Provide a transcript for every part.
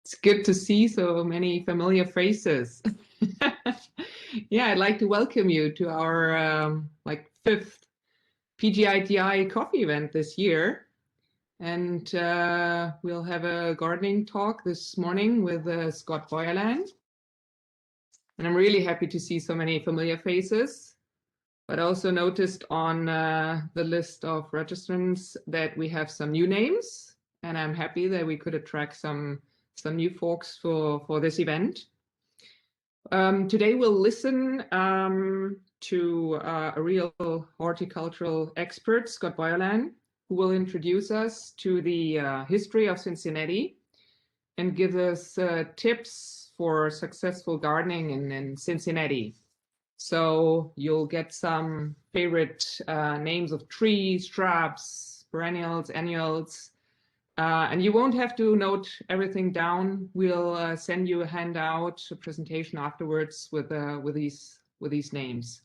It's good to see so many familiar faces. Yeah, I'd like to welcome you to our fifth PGITI coffee event this year. And we'll have a gardening talk this morning with Scott Boyerland. And I'm really happy to see so many familiar faces. But I also noticed on the list of registrants that we have some new names. And I'm happy that we could attract some new folks for this event. Today we'll listen to a real horticultural expert, Scott Boyerland, who will introduce us to the history of Cincinnati and give us tips for successful gardening in Cincinnati. So you'll get some favorite names of trees, shrubs, perennials, annuals, and you won't have to note everything down. We'll send you a handout, a presentation afterwards with these names.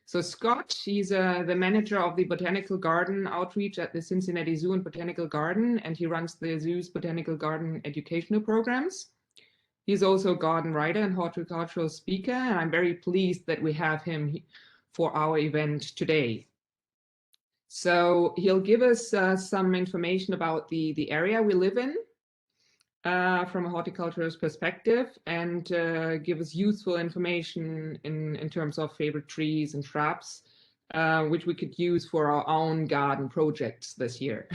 So Scott, he's the manager of the Botanical Garden Outreach at the Cincinnati Zoo and Botanical Garden, and he runs the zoo's Botanical Garden educational programs. He's also a garden writer and horticultural speaker, and I'm very pleased that we have him for our event today. So he'll give us some information about the area we live in from a horticulturalist perspective, and give us useful information in terms of favorite trees and shrubs, which we could use for our own garden projects this year.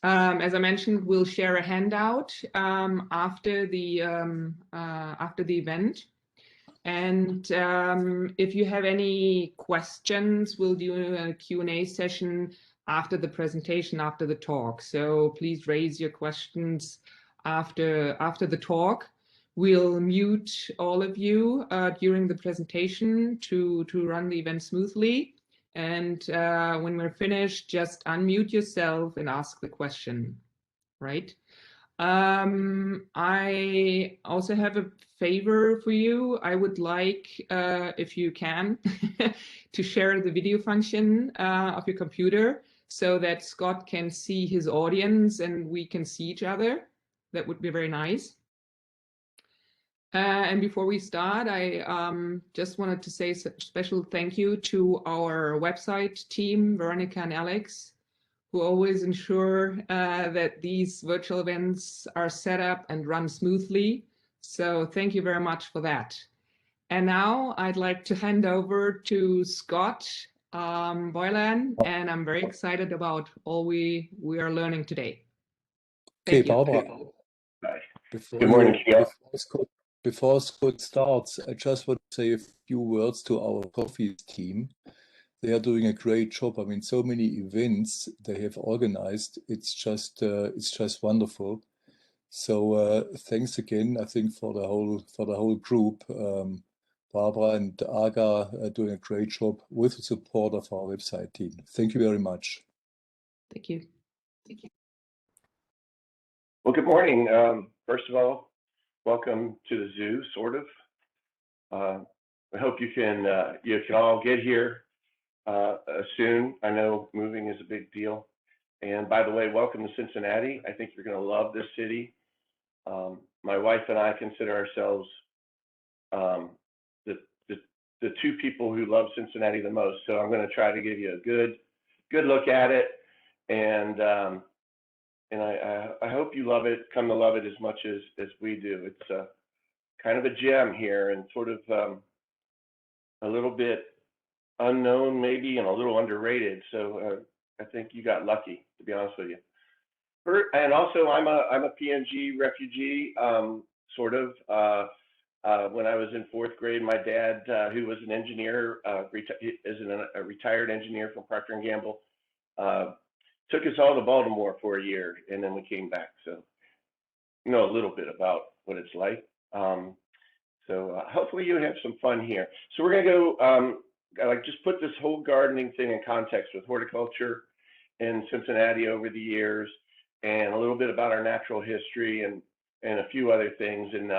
As I mentioned, we'll share a handout after the event. And if you have any questions, we'll do a Q&A session after the presentation, after the talk. So please raise your questions after the talk. We'll mute all of you during the presentation to run the event smoothly. And when we're finished, just unmute yourself and ask the question, right? I also have a favor for you. I would like, if you can, to share the video function of your computer so that Scott can see his audience and we can see each other. That would be very nice. And before we start, I just wanted to say a special thank you to our website team, Veronica and Alex, who always ensure that these virtual events are set up and run smoothly. So thank you very much for that. And now I'd like to hand over to Scott Boyerland, and I'm very excited about all we are learning today. Okay, Barbara. Good morning, before Scott starts, I just want to say a few words to our coffee team. They are doing a great job. I mean, so many events they have organized. It's just wonderful. So thanks again, I think, for the whole group. Barbara and Aga are doing a great job with the support of our website team. Thank you very much. Thank you. Thank you. Well, good morning. First of all, welcome to the zoo, sort of. I hope you can all get here soon. I know moving is a big deal. And by the way, welcome to Cincinnati. I think you're going to love this city. My wife and I consider ourselves the two people who love Cincinnati the most. So I'm going to try to give you a good look at it, and I hope you love it, come to love it as much as we do. It's kind of a gem here, and sort of a little bit unknown maybe, and a little underrated. So I think you got lucky, to be honest with you. And also, I'm a PNG refugee, sort of. When I was in 4th grade, my dad, who was an engineer, a retired engineer from Procter & Gamble, took us all to Baltimore for a year, and then we came back. So you know a little bit about what it's like. So hopefully you have some fun here. So we're gonna go, just put this whole gardening thing in context with horticulture in Cincinnati over the years, and a little bit about our natural history and a few other things, and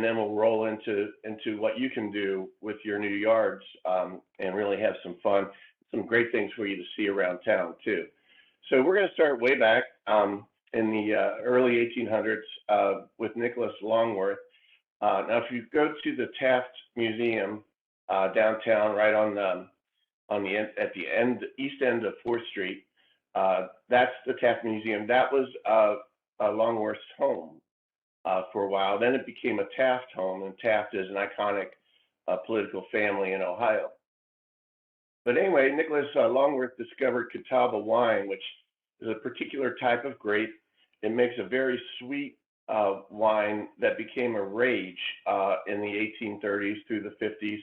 then we'll roll into what you can do with your new yards, and really have some fun, some great things for you to see around town too. So we're going to start way back. in the early 1800s with Nicholas Longworth. Now, if you go to the Taft Museum downtown, right on the end, at the east end of 4th Street, that's the Taft Museum. That was Longworth's home for a while. Then it became a Taft home, and Taft is an iconic political family in Ohio. But anyway, Nicholas Longworth discovered Catawba wine, which is a particular type of grape. It makes a very sweet wine that became a rage in the 1830s through the 50s.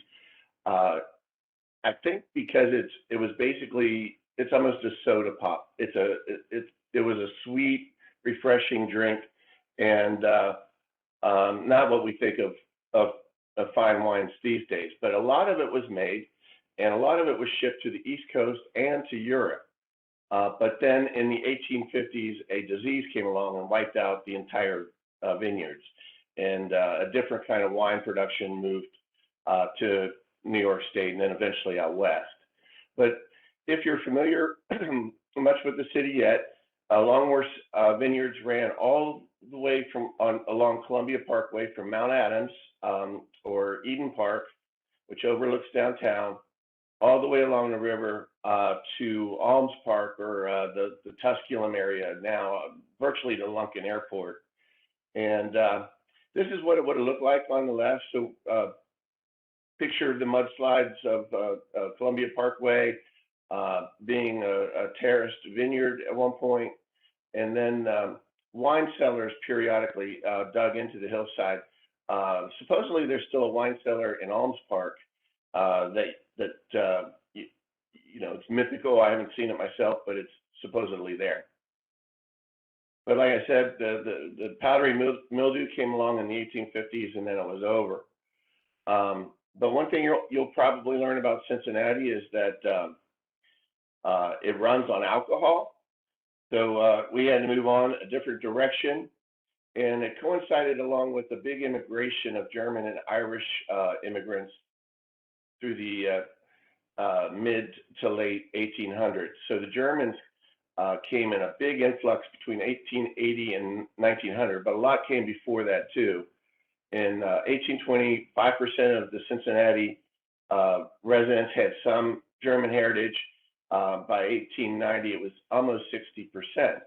I think because it was basically, it's almost a soda pop. It was a sweet, refreshing drink, and not what we think of fine wines these days. But a lot of it was made, and a lot of it was shipped to the East Coast and to Europe. But then in the 1850s, a disease came along and wiped out the entire vineyards, and a different kind of wine production moved to New York State and then eventually out west. But if you're familiar much with the city yet, Longworth's vineyards ran all the way along Columbia Parkway from Mount Adams or Eden Park, which overlooks downtown, all the way along the river to Alms Park, or the Tusculum area now, virtually to Lunken Airport. And this is what it would have looked like on the left. So picture the mudslides of Columbia Parkway being a terraced vineyard at one point, and then wine cellars periodically dug into the hillside. Supposedly there's still a wine cellar in Alms Park that you know, it's mythical. I haven't seen it myself, but it's supposedly there. But like I said, the powdery mildew came along in the 1850s, and then it was over. But one thing you'll probably learn about Cincinnati is that it runs on alcohol. So we had to move on a different direction, and it coincided along with the big immigration of German and Irish immigrants through the mid to late 1800s. So the Germans came in a big influx between 1880 and 1900, but a lot came before that too. In 1820, 5% of the Cincinnati residents had some German heritage. By 1890, it was almost 60%.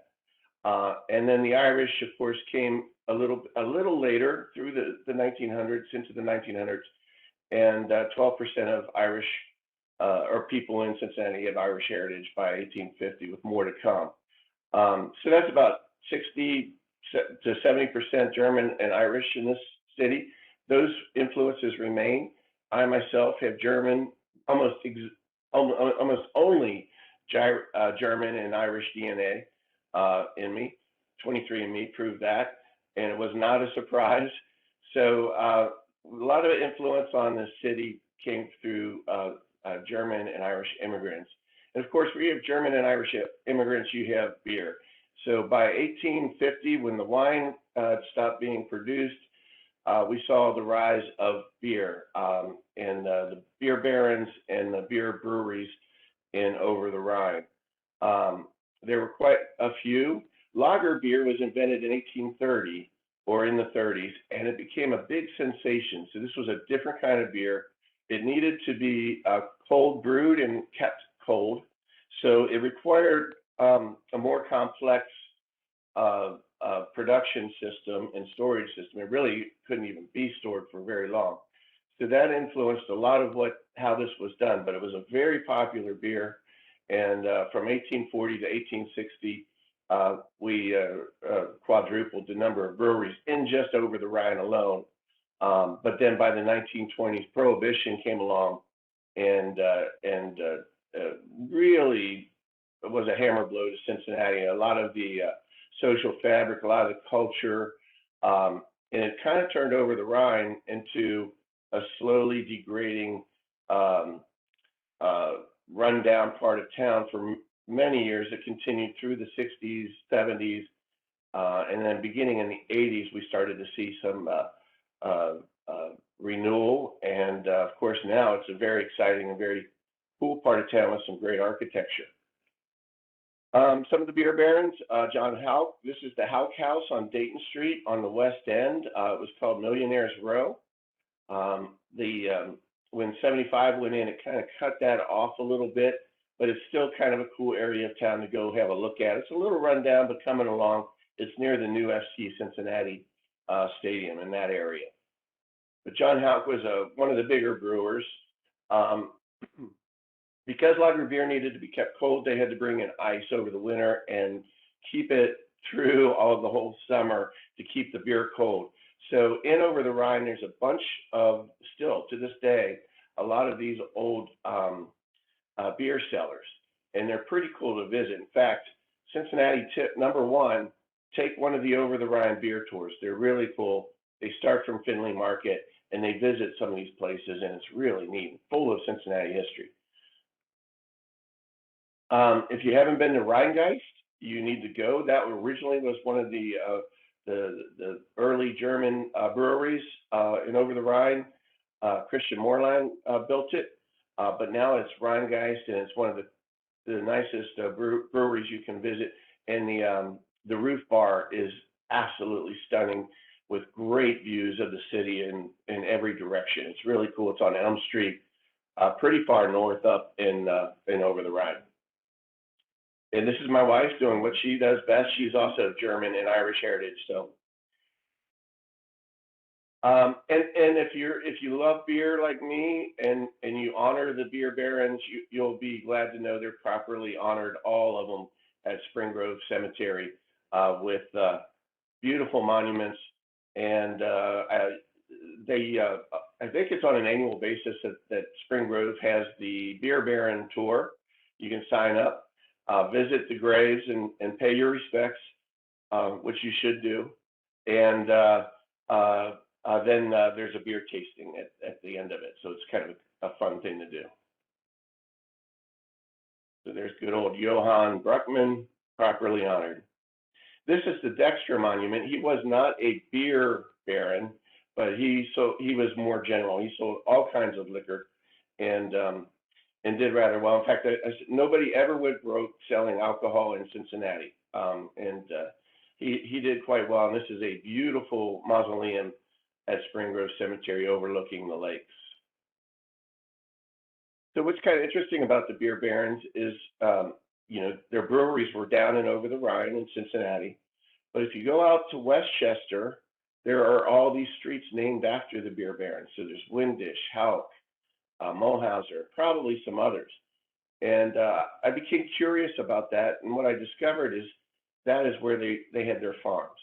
And then the Irish, of course, came a little later through the 1900s, into the 1900s, and 12% of Irish or people in Cincinnati have Irish heritage by 1850, with more to come. So that's about 60 to 70% German and Irish in this city. Those influences remain. I myself have German, almost only German and Irish DNA in me. 23andMe proved that, and it was not a surprise. So a lot of influence on the city came through German and Irish immigrants. And of course, where you have German and Irish immigrants, you have beer. So by 1850, when the wine stopped being produced, we saw the rise of beer and the beer barons and the beer breweries in over the Rhine. There were quite a few. Lager beer was invented in 1830 or in the 30s, and it became a big sensation. So this was a different kind of beer. It needed to be cold brewed and kept cold. So it required a more complex production system and storage system. It really couldn't even be stored for very long. So that influenced a lot of how this was done, but it was a very popular beer. And from 1840 to 1860, we quadrupled the number of breweries in just over the Rhine alone. But then by the 1920s, Prohibition came along and really was a hammer blow to Cincinnati. A lot of the social fabric, a lot of the culture, and it kind of turned over the Rhine into a slowly degrading, rundown part of town for many years. It continued through the 60s, 70s, and then beginning in the 80s, we started to see some renewal. And of course, now it's a very exciting and very cool part of town with some great architecture. Some of the beer barons, John Houck. This is the Houck House on Dayton Street on the West End. It was called Millionaires Row. When 75 went in, it kind of cut that off a little bit, but it's still kind of a cool area of town to go have a look at. It's a little rundown, but coming along. It's near the new FC Cincinnati stadium in that area. But John Houck was one of the bigger brewers. Because lager beer needed to be kept cold, they had to bring in ice over the winter and keep it through all of the whole summer to keep the beer cold. So in over the Rhine, there's a bunch of, still to this day, a lot of these old beer cellars, and they're pretty cool to visit. In fact, Cincinnati tip number one, take one of the over the Rhine beer tours. They're really cool. They start from Findlay Market and they visit some of these places, and it's really neat, full of Cincinnati history. If you haven't been to Rheingeist, you need to go. That originally was one of the early German breweries in over the Rhine. Christian Moorland built it, but now it's Rheingeist, and it's one of the nicest breweries you can visit. And the roof bar is absolutely stunning, with great views of the city in every direction. It's really cool. It's on Elm Street, pretty far north up in over the Rhine. And this is my wife doing what she does best. She's also German and Irish heritage. So, and if you love beer like me and you honor the beer barons, you'll be glad to know they're properly honored, all of them, at Spring Grove Cemetery, with beautiful monuments. And I think it's on an annual basis that Spring Grove has the Beer Baron Tour. You can sign up. Visit the graves and pay your respects, which you should do. And then there's a beer tasting at the end of it. So it's kind of a fun thing to do. So there's good old Johann Bruckmann, properly honored. This is the Dexter Monument. He was not a beer baron, but he was more general. He sold all kinds of liquor, and did rather well. In fact, nobody ever went broke selling alcohol in Cincinnati, and he did quite well. And this is a beautiful mausoleum at Spring Grove Cemetery overlooking the lakes. So what's kind of interesting about the beer barons is, their breweries were down and over the Rhine in Cincinnati. But if you go out to Westchester, there are all these streets named after the beer barons. So there's Windisch, Houck, Mulhauser, probably some others. And I became curious about that. And what I discovered is that is where they had their farms.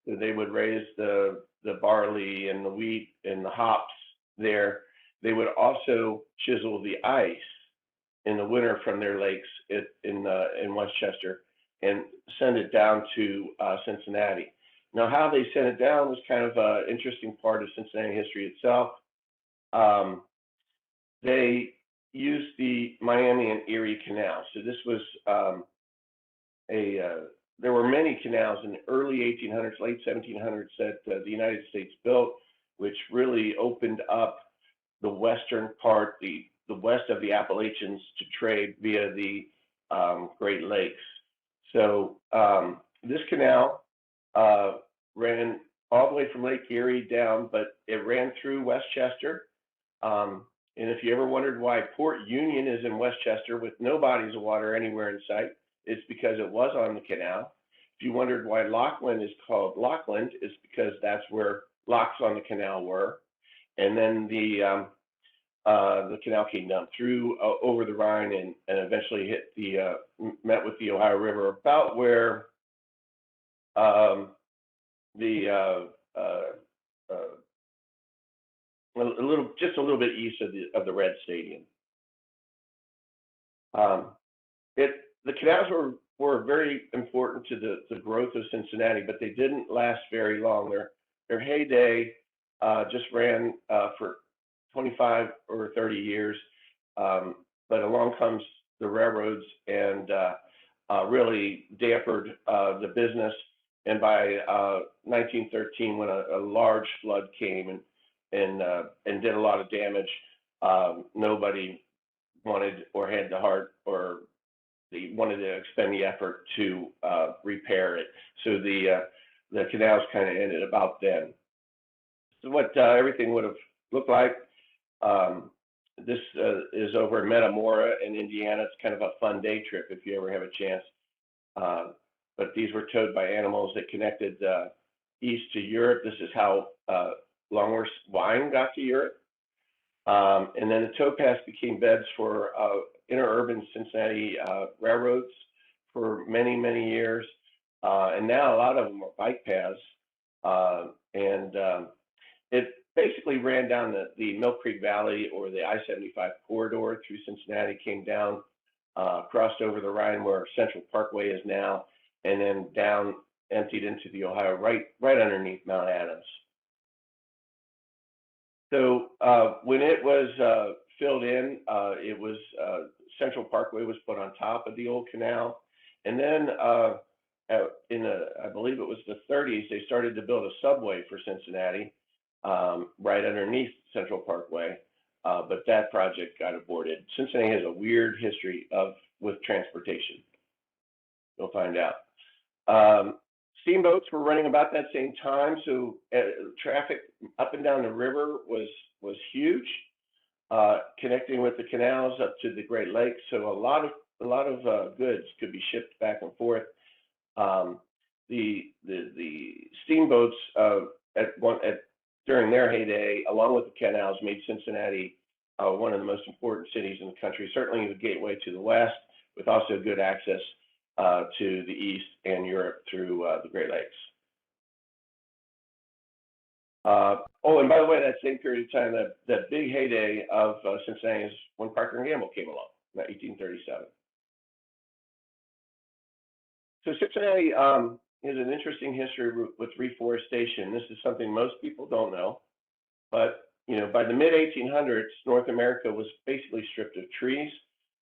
So they would raise the barley and the wheat and the hops there. They would also chisel the ice in the winter from their lakes in Westchester and send it down to Cincinnati. Now, how they sent it down was kind of an interesting part of Cincinnati history itself. They used the Miami and Erie Canal. So this was there were many canals in the early 1800s, late 1700s that the United States built, which really opened up the western part, the west of the Appalachians, to trade via the Great Lakes. So this canal ran all the way from Lake Erie down, but it ran through Westchester. And if you ever wondered why Port Union is in Westchester with no bodies of water anywhere in sight, it's because it was on the canal. If you wondered why Lockland is called Lockland, it's because that's where locks on the canal were. And then the canal came down through over the Rhine and eventually met with the Ohio River about where just a little bit east of the Red Stadium. The canals were very important to the growth of Cincinnati, but they didn't last very long. Their heyday just ran for 25 or 30 years, but along comes the railroads and really dampened the business. And by 1913, when a large flood came and did a lot of damage, nobody wanted or had the heart or they wanted to expend the effort to repair it. So the canals kind of ended about then. So what everything would have looked like. This is over in Metamora in Indiana. It's kind of a fun day trip if you ever have a chance. But these were towed by animals that connected east to Europe. This is how Longhorse wine got to Europe. And then the towpaths became beds for interurban Cincinnati railroads for many, many years. And now a lot of them are bike paths. It basically ran down the Mill Creek Valley or the I-75 corridor through Cincinnati, came down, crossed over the Rhine where Central Parkway is now, and then down, emptied into the Ohio right underneath Mount Adams. So when it was filled in, it was Central Parkway was put on top of the old canal, and then I believe it was the 30s, they started to build a subway for Cincinnati right underneath Central Parkway, but that project got aborted. Cincinnati has a weird history with transportation. You'll find out. Steamboats were running about that same time, so traffic up and down the river was huge, connecting with the canals up to the Great Lakes. So a lot of goods could be shipped back and forth. The steamboats during their heyday, along with the canals, made Cincinnati one of the most important cities in the country. Certainly the gateway to the west, with also good access to the east and Europe through the Great Lakes. And by the way, that same period of time, that big heyday of Cincinnati is when Parker & Gamble came along, in 1837. So Cincinnati is an interesting history with reforestation. This is something most people don't know, but by the mid-1800s, North America was basically stripped of trees.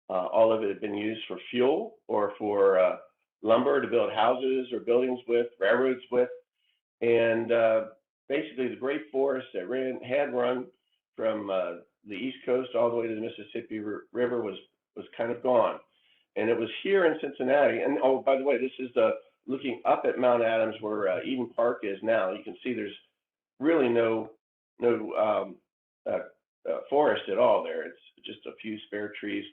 All of it had been used for fuel or for lumber to build houses or buildings with, railroads with, and basically the great forest that had run from the East Coast all the way to the Mississippi River was kind of gone. And it was here in Cincinnati, and oh, by the way, this is looking up at Mount Adams where Eden Park is now. You can see there's really no forest at all there. It's just a few spare trees.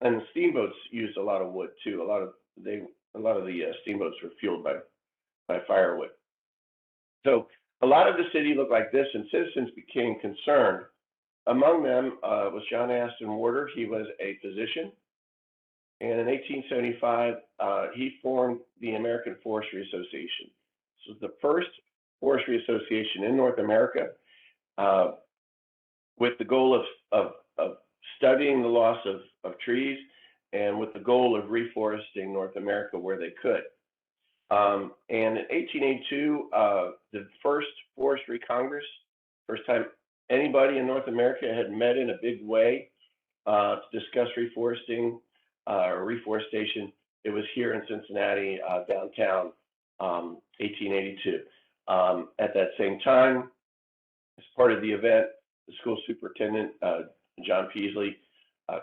And the steamboats used a lot of wood too. A lot of the steamboats were fueled by firewood. So a lot of the city looked like this, and citizens became concerned. Among them was John Aston Warder. He was a physician, and in 1875 he formed the American Forestry Association. This was the first forestry association in North America, with the goal of studying the loss of trees and with the goal of reforesting North America where they could. And in 1882, the first Forestry Congress, first time anybody in North America had met in a big way to discuss reforestation. It was here in Cincinnati, downtown, 1882. At that same time, as part of the event, the school superintendent, John Peasley,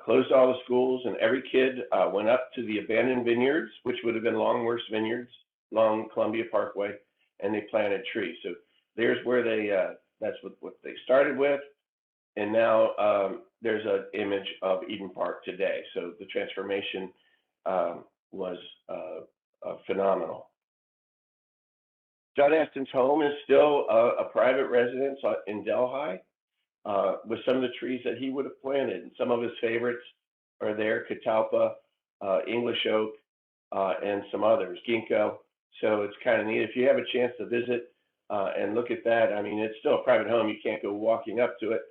closed all the schools, and every kid went up to the abandoned vineyards, which would have been Longhorse Vineyards along Columbia Parkway, and they planted trees. So there's where that's what they started with, and now there's an image of Eden Park today. So the transformation was phenomenal. John Aston's home is still a private residence in Delhi, with some of the trees that he would have planted. And some of his favorites are there: catalpa, English oak, and some others, ginkgo. So it's kind of neat. If you have a chance to visit and look at that, I mean, it's still a private home. You can't go walking up to it,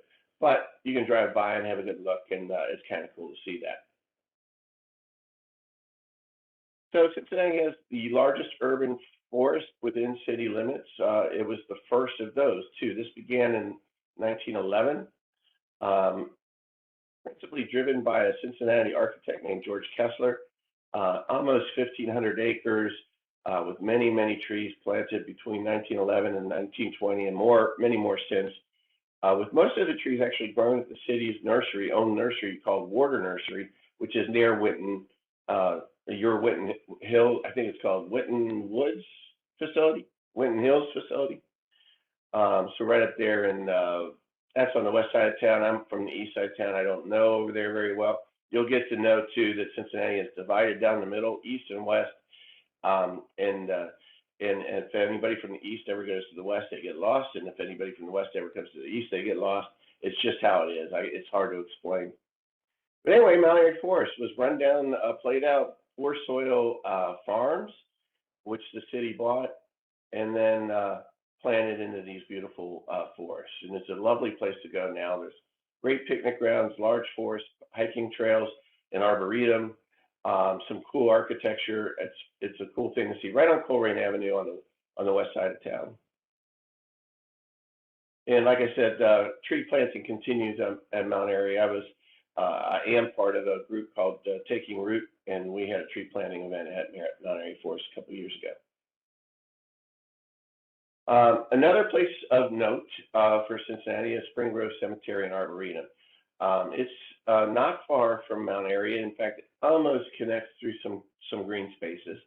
but you can drive by and have a good look, and it's kind of cool to see that. So Cincinnati has the largest urban forest within city limits. It was the first of those, too. This began in 1911, principally driven by a Cincinnati architect named George Kessler. Almost 1,500 acres with many, many trees planted between 1911 and 1920, and many more since. With most of the trees actually grown at the city's own nursery called Warder Nursery, which is near Winton, your Winton Hill, I think it's called Winton Woods facility, Winton Hills facility. So right up there, and that's on the west side of town. I'm from the east side of town. I don't know over there very well. You'll get to know too that Cincinnati is divided down the middle, east and west. And if anybody from the east ever goes to the west, they get lost. And if anybody from the west ever comes to the east, they get lost. It's just how it is. It's hard to explain. But anyway, Mount Airy Forest was run down, played out poor soil farms, which the city bought, and then planted into these beautiful forests. And it's a lovely place to go now. There's great picnic grounds, large forests, hiking trails, an arboretum, some cool architecture. It's a cool thing to see right on Coleraine Avenue on the west side of town. And like I said, tree planting continues at Mount Airy. I am part of a group called Taking Root, and we had a tree planting event at Mount Airy Forest a couple of years ago. Another place of note for Cincinnati is Spring Grove Cemetery and Arboretum. It's not far from Mount Airy. In fact, it almost connects through some green spaces.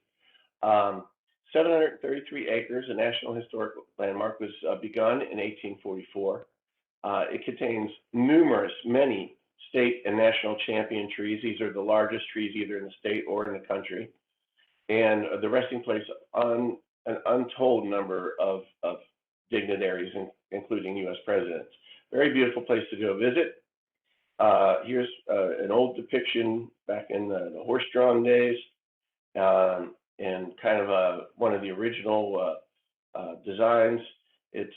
733 acres, a National Historic Landmark, was begun in 1844. It contains many state and national champion trees. These are the largest trees either in the state or in the country. And the resting place on an untold number of dignitaries, including U.S. presidents. Very beautiful place to go visit. Here's an old depiction back in the horse-drawn days, and kind of one of the original designs. It's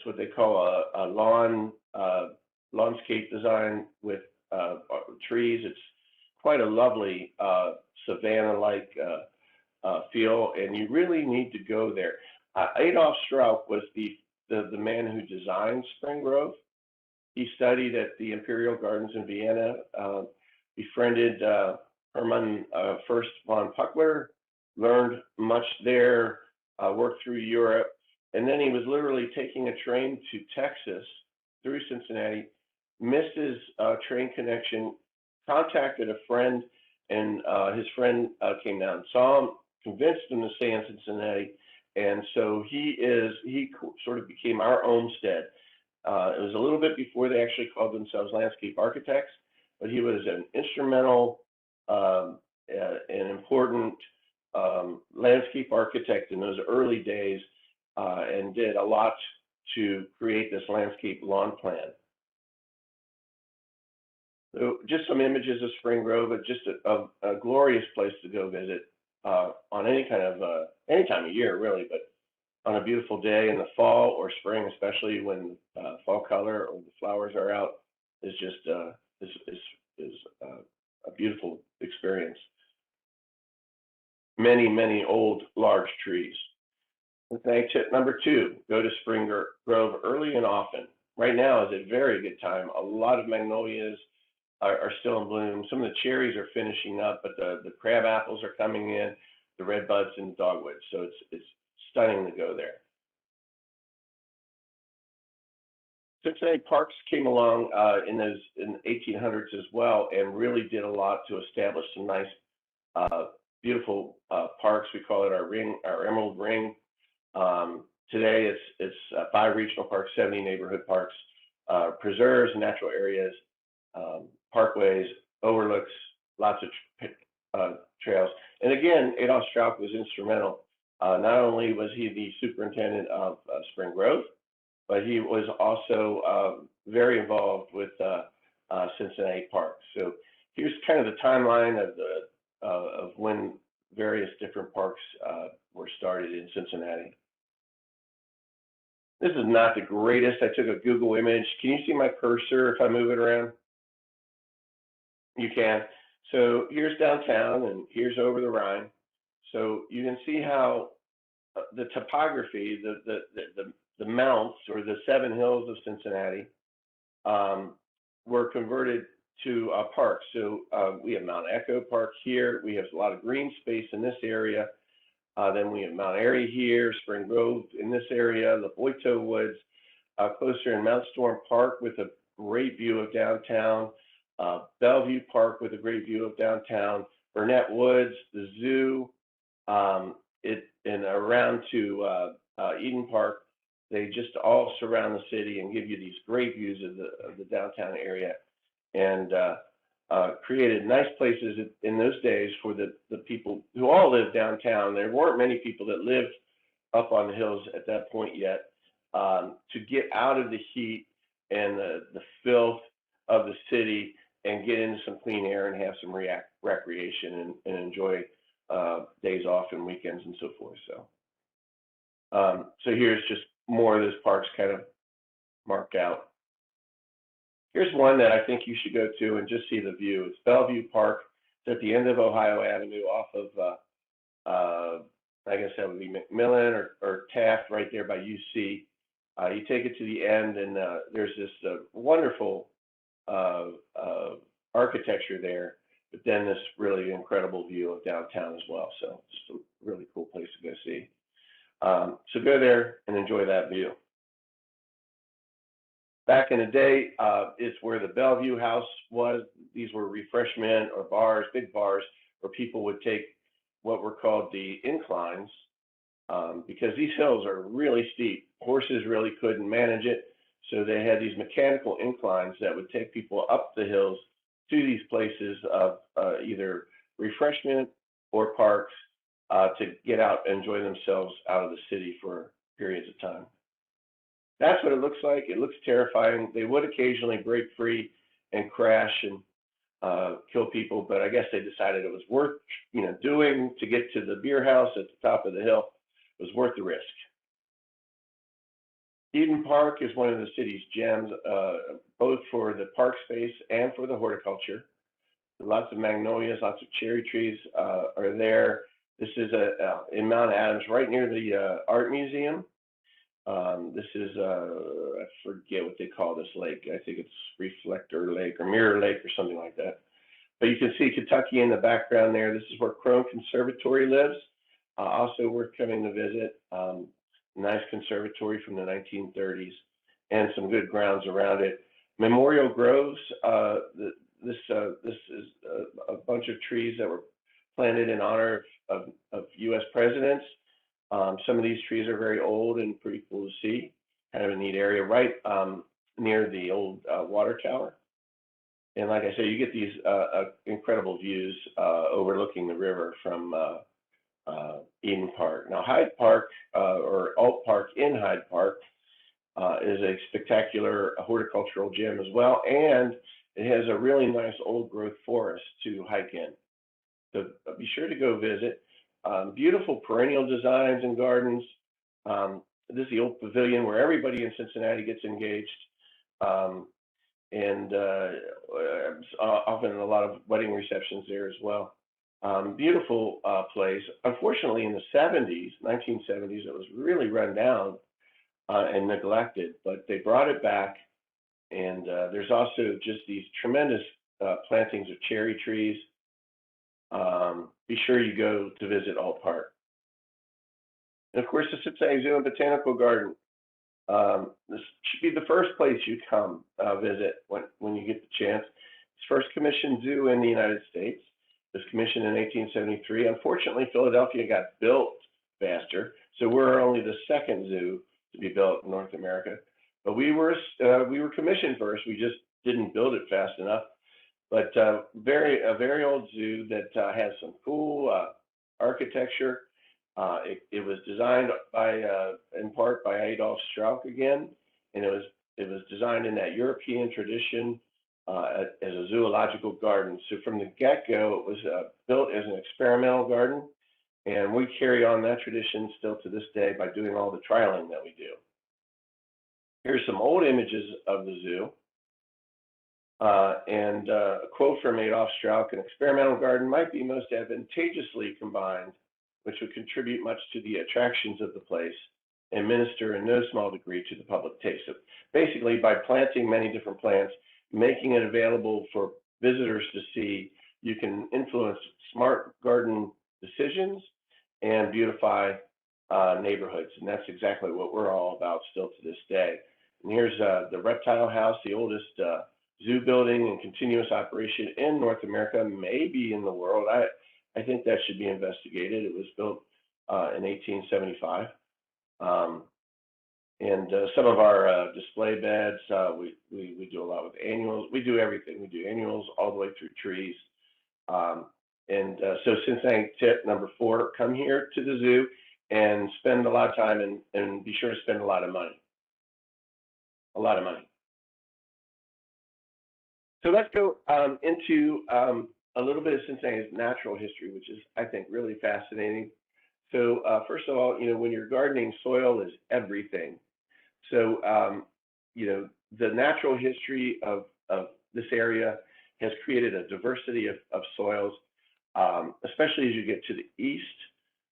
what they call a landscape design with trees. It's quite a lovely savanna-like feel, and you really need to go there. Adolf Strauch was the man who designed Spring Grove. He studied at the Imperial Gardens in Vienna, befriended Hermann Fürst von Puckler, learned much there, worked through Europe, and then he was literally taking a train to Texas through Cincinnati, missed his train connection, contacted a friend, and his friend came down and saw him, convinced him to stay in Cincinnati, and so he sort of became our Olmsted. It was a little bit before they actually called themselves landscape architects, but he was an instrumental and important landscape architect in those early days, and did a lot to create this landscape lawn plan. So just some images of Spring Grove, but just a glorious place to go visit on any time of year, really, but on a beautiful day in the fall or spring, especially when fall color or the flowers are out, is just is a beautiful experience. Many old large trees. Okay, tip number 2: go to Spring Grove early and often. Right now is a very good time. A lot of magnolias are still in bloom. Some of the cherries are finishing up, but the crab apples are coming in, the red buds and the dogwoods. So it's stunning to go there. Cincinnati Parks came along in the 1800s as well, and really did a lot to establish some nice, beautiful parks. We call it our Emerald Ring. Today it's 5 regional parks, 70 neighborhood parks, preserves, natural areas, parkways, overlooks, lots of trails. And again, Adolf Strauch was instrumental. Not only was he the superintendent of Spring Grove, but he was also very involved with Cincinnati Parks. So here's kind of the timeline of when various different parks were started in Cincinnati. This is not the greatest. I took a Google image. Can you see my cursor if I move it around? You can. So here's downtown, and here's over the Rhine. So you can see how the topography, the mounts or the 7 hills of Cincinnati were converted to parks. So we have Mount Echo Park here. We have a lot of green space in this area. Then we have Mount Airy here, Spring Grove in this area, the Boito Woods, closer in Mount Storm Park with a great view of downtown, Bellevue Park with a great view of downtown, Burnett Woods, the zoo, and around to Eden Park. They just all surround the city and give you these great views of the downtown area, and created nice places in those days for the people who all lived downtown. There weren't many people that lived up on the hills at that point yet, to get out of the heat and the filth of the city and get into some clean air and have some recreation and enjoy days off and weekends and so forth. So here's just more of those parks kind of marked out. Here's one that I think you should go to and just see the view. It's Bellevue Park. It's at the end of Ohio Avenue off of, I guess that would be McMillan or Taft, right there by UC. You take it to the end, and there's this wonderful architecture there, but then this really incredible view of downtown as well. So just a really cool place to go see. So go there and enjoy that view. Back in the day, it's where the Bellevue House was. These were refreshment or bars, big bars, where people would take what were called the inclines, because these hills are really steep. Horses really couldn't manage it. So they had these mechanical inclines that would take people up the hills to these places of either refreshment or parks to get out and enjoy themselves out of the city for periods of time. That's what it looks like. It looks terrifying. They would occasionally break free and crash and kill people, but I guess they decided it was worth, doing to get to the beer house at the top of the hill. It was worth the risk. Eden Park is one of the city's gems, both for the park space and for the horticulture. Lots of magnolias, lots of cherry trees are there. This is in Mount Adams, right near the art museum. This is, I forget what they call this lake. I think it's Reflector Lake or Mirror Lake or something like that. But you can see Kentucky in the background there. This is where Crone Conservatory lives. Also worth coming to visit. Nice conservatory from the 1930s and some good grounds around it. Memorial Groves, this is a bunch of trees that were planted in honor of U.S. presidents. Some of these trees are very old and pretty cool to see. Kind of a neat area right near the old water tower. And like I said, you get these incredible views overlooking the river from Eden Park. Now, Hyde Park, or Alt Park in Hyde Park, is a spectacular horticultural gem as well, and it has a really nice old growth forest to hike in. So be sure to go visit. Beautiful perennial designs and gardens. This is the old pavilion where everybody in Cincinnati gets engaged, and often a lot of wedding receptions there as well. Beautiful place. Unfortunately, in the 1970s, it was really run down and neglected, but they brought it back. And there's also just these tremendous plantings of cherry trees. Be sure you go to visit Alt Park. And of course, the Cincinnati Zoo and Botanical Garden. This should be the first place you come visit when you get the chance. It's first commissioned zoo in the United States. It was commissioned in 1873. Unfortunately, Philadelphia got built faster, so we're only the second zoo to be built in North America. But we were commissioned first. We just didn't build it fast enough. But a very old zoo that has some cool architecture. It was designed in part by Adolf Strauch again, and it was designed in that European tradition as a zoological garden. So from the get-go, it was built as an experimental garden, and we carry on that tradition still to this day by doing all the trialing that we do. Here's some old images of the zoo, and a quote from Adolf Strauch: "An experimental garden might be most advantageously combined, which would contribute much to the attractions of the place and minister in no small degree to the public taste." So basically, by planting many different plants, making it available for visitors to see, you can influence smart garden decisions and beautify neighborhoods. And that's exactly what we're all about still to this day. And here's the Reptile House, the oldest zoo building in continuous operation in North America, maybe in the world. I think that should be investigated. It was built in 1875. And some of our display beds, we do a lot with annuals. We do everything. We do annuals all the way through trees. So Cincinnati tip number 4, come here to the zoo and spend a lot of time and be sure to spend a lot of money. A lot of money. So let's go into a little bit of Cincinnati's natural history, which is, I think, really fascinating. So first of all, when you're gardening, soil is everything. So, the natural history of this area has created a diversity of soils, especially as you get to the east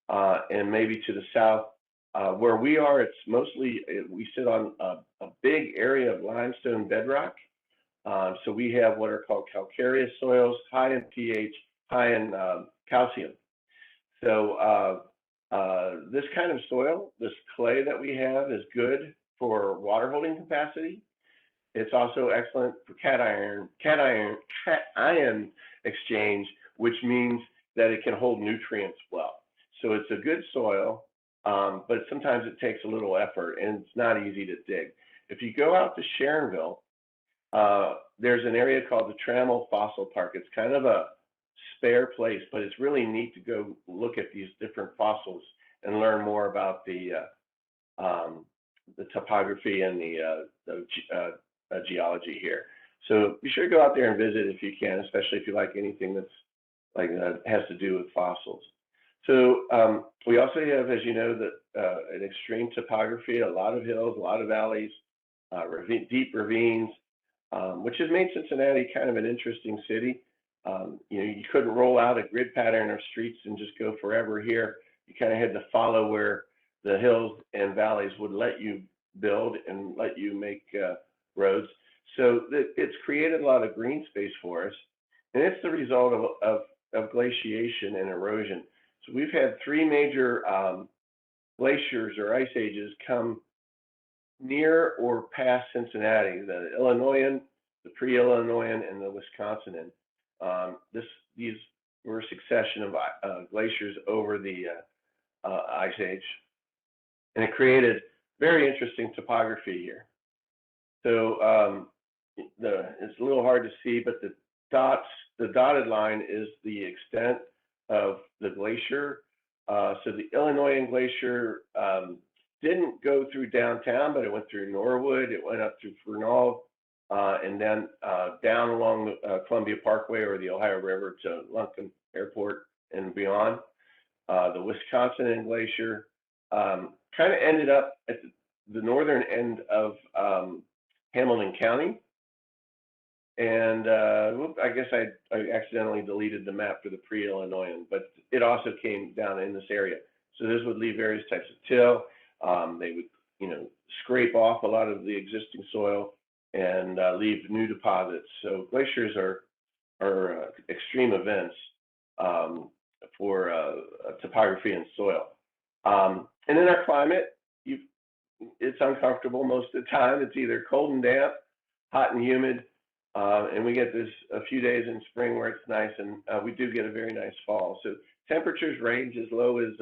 and maybe to the south. Where we are, it's mostly, we sit on a big area of limestone bedrock. So we have what are called calcareous soils, high in pH, high in calcium. So this kind of soil, this clay that we have, is good for water holding capacity. It's also excellent for cation exchange, which means that it can hold nutrients well. So it's a good soil, but sometimes it takes a little effort and it's not easy to dig. If you go out to Sharonville, there's an area called the Trammell Fossil Park. It's kind of a spare place, but it's really neat to go look at these different fossils and learn more about the topography and the geology here. So be sure to go out there and visit if you can, especially if you like anything that's has to do with fossils. So we also have, as you know, an extreme topography, a lot of hills, a lot of valleys, deep ravines, which has made Cincinnati kind of an interesting city. You couldn't roll out a grid pattern of streets and just go forever here. You kind of had to follow where the hills and valleys would let you build and let you make roads. So it's created a lot of green space for us, and it's the result of glaciation and erosion. So we've had 3 major glaciers or ice ages come near or past Cincinnati: the Illinoisan, the pre-Illinoisan, and the Wisconsinan. These were a succession of glaciers over the ice age, and it created very interesting topography here. So it's a little hard to see, but the dotted line is the extent of the glacier. So the Illinoisan glacier didn't go through downtown, but it went through Norwood, it went up through Fernald, and then down along the Columbia Parkway or the Ohio River to Lunken Airport and beyond. The Wisconsin glacier kind of ended up at the northern end of Hamilton County. And I guess I accidentally deleted the map for the pre-Illinoisan, but it also came down in this area. So this would leave various types of till. They would, scrape off a lot of the existing soil and leave new deposits. So glaciers are extreme events for topography and soil. And in our climate, it's uncomfortable most of the time. It's either cold and damp, hot and humid, and we get this a few days in spring where it's nice, and we do get a very nice fall. So temperatures range as low as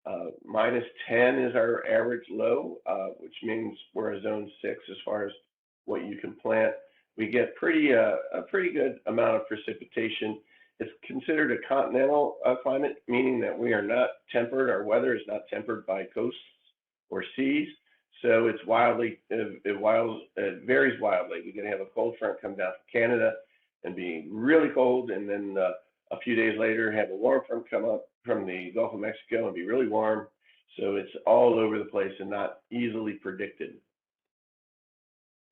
-10 is our average low, which means we're a zone 6 as far as what you can plant. We get a pretty good amount of precipitation. It's considered a continental climate, meaning that we are not tempered. Our weather is not tempered by coasts or seas. So it's it varies wildly. We're going to have a cold front come down from Canada and be really cold, and then a few days later have a warm front come up from the Gulf of Mexico and be really warm. So it's all over the place and not easily predicted.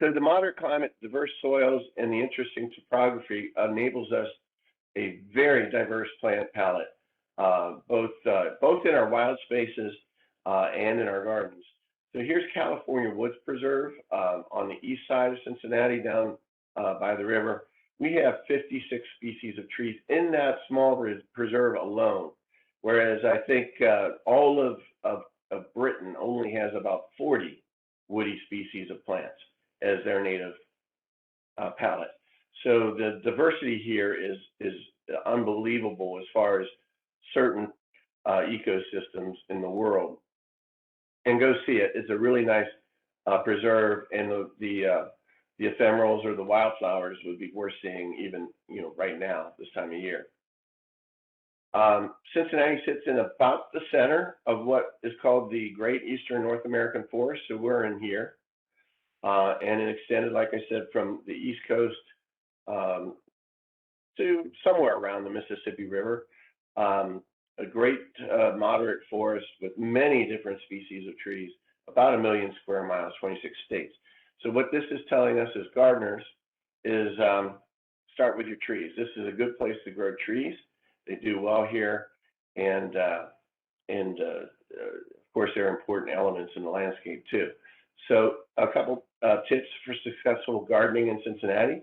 So the moderate climate, diverse soils, and the interesting topography enables us a very diverse plant palette, both in our wild spaces and in our gardens. So here's California Woods Preserve on the east side of Cincinnati, down by the river. We have 56 species of trees in that small preserve alone, whereas I think all of Britain only has about 40 woody species of plants as their native palette. So the diversity here is unbelievable as far as certain ecosystems in the world. And go see it. It's a really nice preserve, and the ephemerals or the wildflowers would be worth seeing even right now this time of year. Cincinnati sits in about the center of what is called the Great Eastern North American Forest, so we're in here, and it extended, like I said, from the East Coast to somewhere around the Mississippi River. A great moderate forest with many different species of trees, about 1 million square miles, 26 states. So what this is telling us as gardeners is start with your trees. This is a good place to grow trees. They do well here, and of course they're important elements in the landscape too. So a couple tips for successful gardening in Cincinnati: